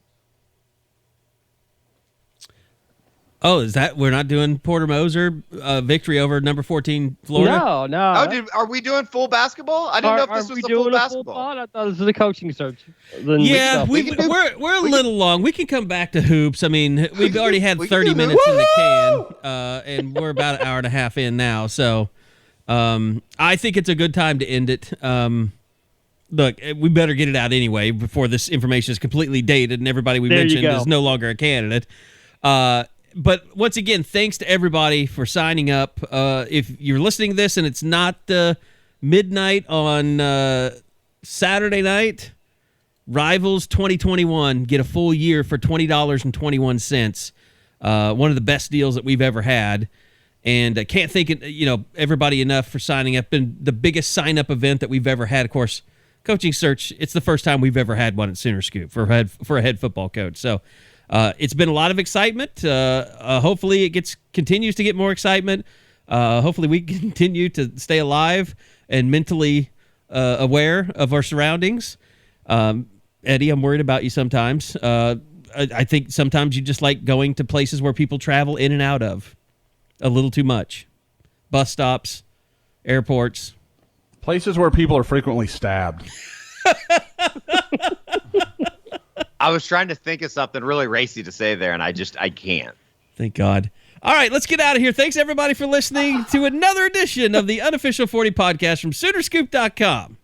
Oh, is that we're not doing Porter Moser victory over number 14 Florida? No. Oh, are we doing full basketball? I didn't know if this was the full basketball. I thought this was a coaching search. Yeah, we're a little long. We can come back to hoops. I mean, we've already had 30 minutes in the can, and we're about an hour and a half in now. So I think it's a good time to end it. Look, we better get it out anyway before this information is completely dated and everybody we mentioned is no longer a candidate. But once again, thanks to everybody for signing up. If you're listening to this and it's not midnight on Saturday night, Rivals 2021, get a full year for $20.21. One of the best deals that we've ever had. And I can't thank everybody enough for signing up. Been the biggest sign-up event that we've ever had. Of course, Coaching Search, it's the first time we've ever had one at Sooner Scoop for a head football coach. So it's been a lot of excitement. Hopefully it continues to get more excitement. Hopefully we continue to stay alive and mentally aware of our surroundings. Eddie, I'm worried about you sometimes. I think sometimes you just like going to places where people travel in and out of a little too much. Bus stops, airports. Places where people are frequently stabbed. I was trying to think of something really racy to say there, and I can't. Thank God. All right, let's get out of here. Thanks, everybody, for listening to another edition of the Unofficial 40 podcast from Soonerscoop.com.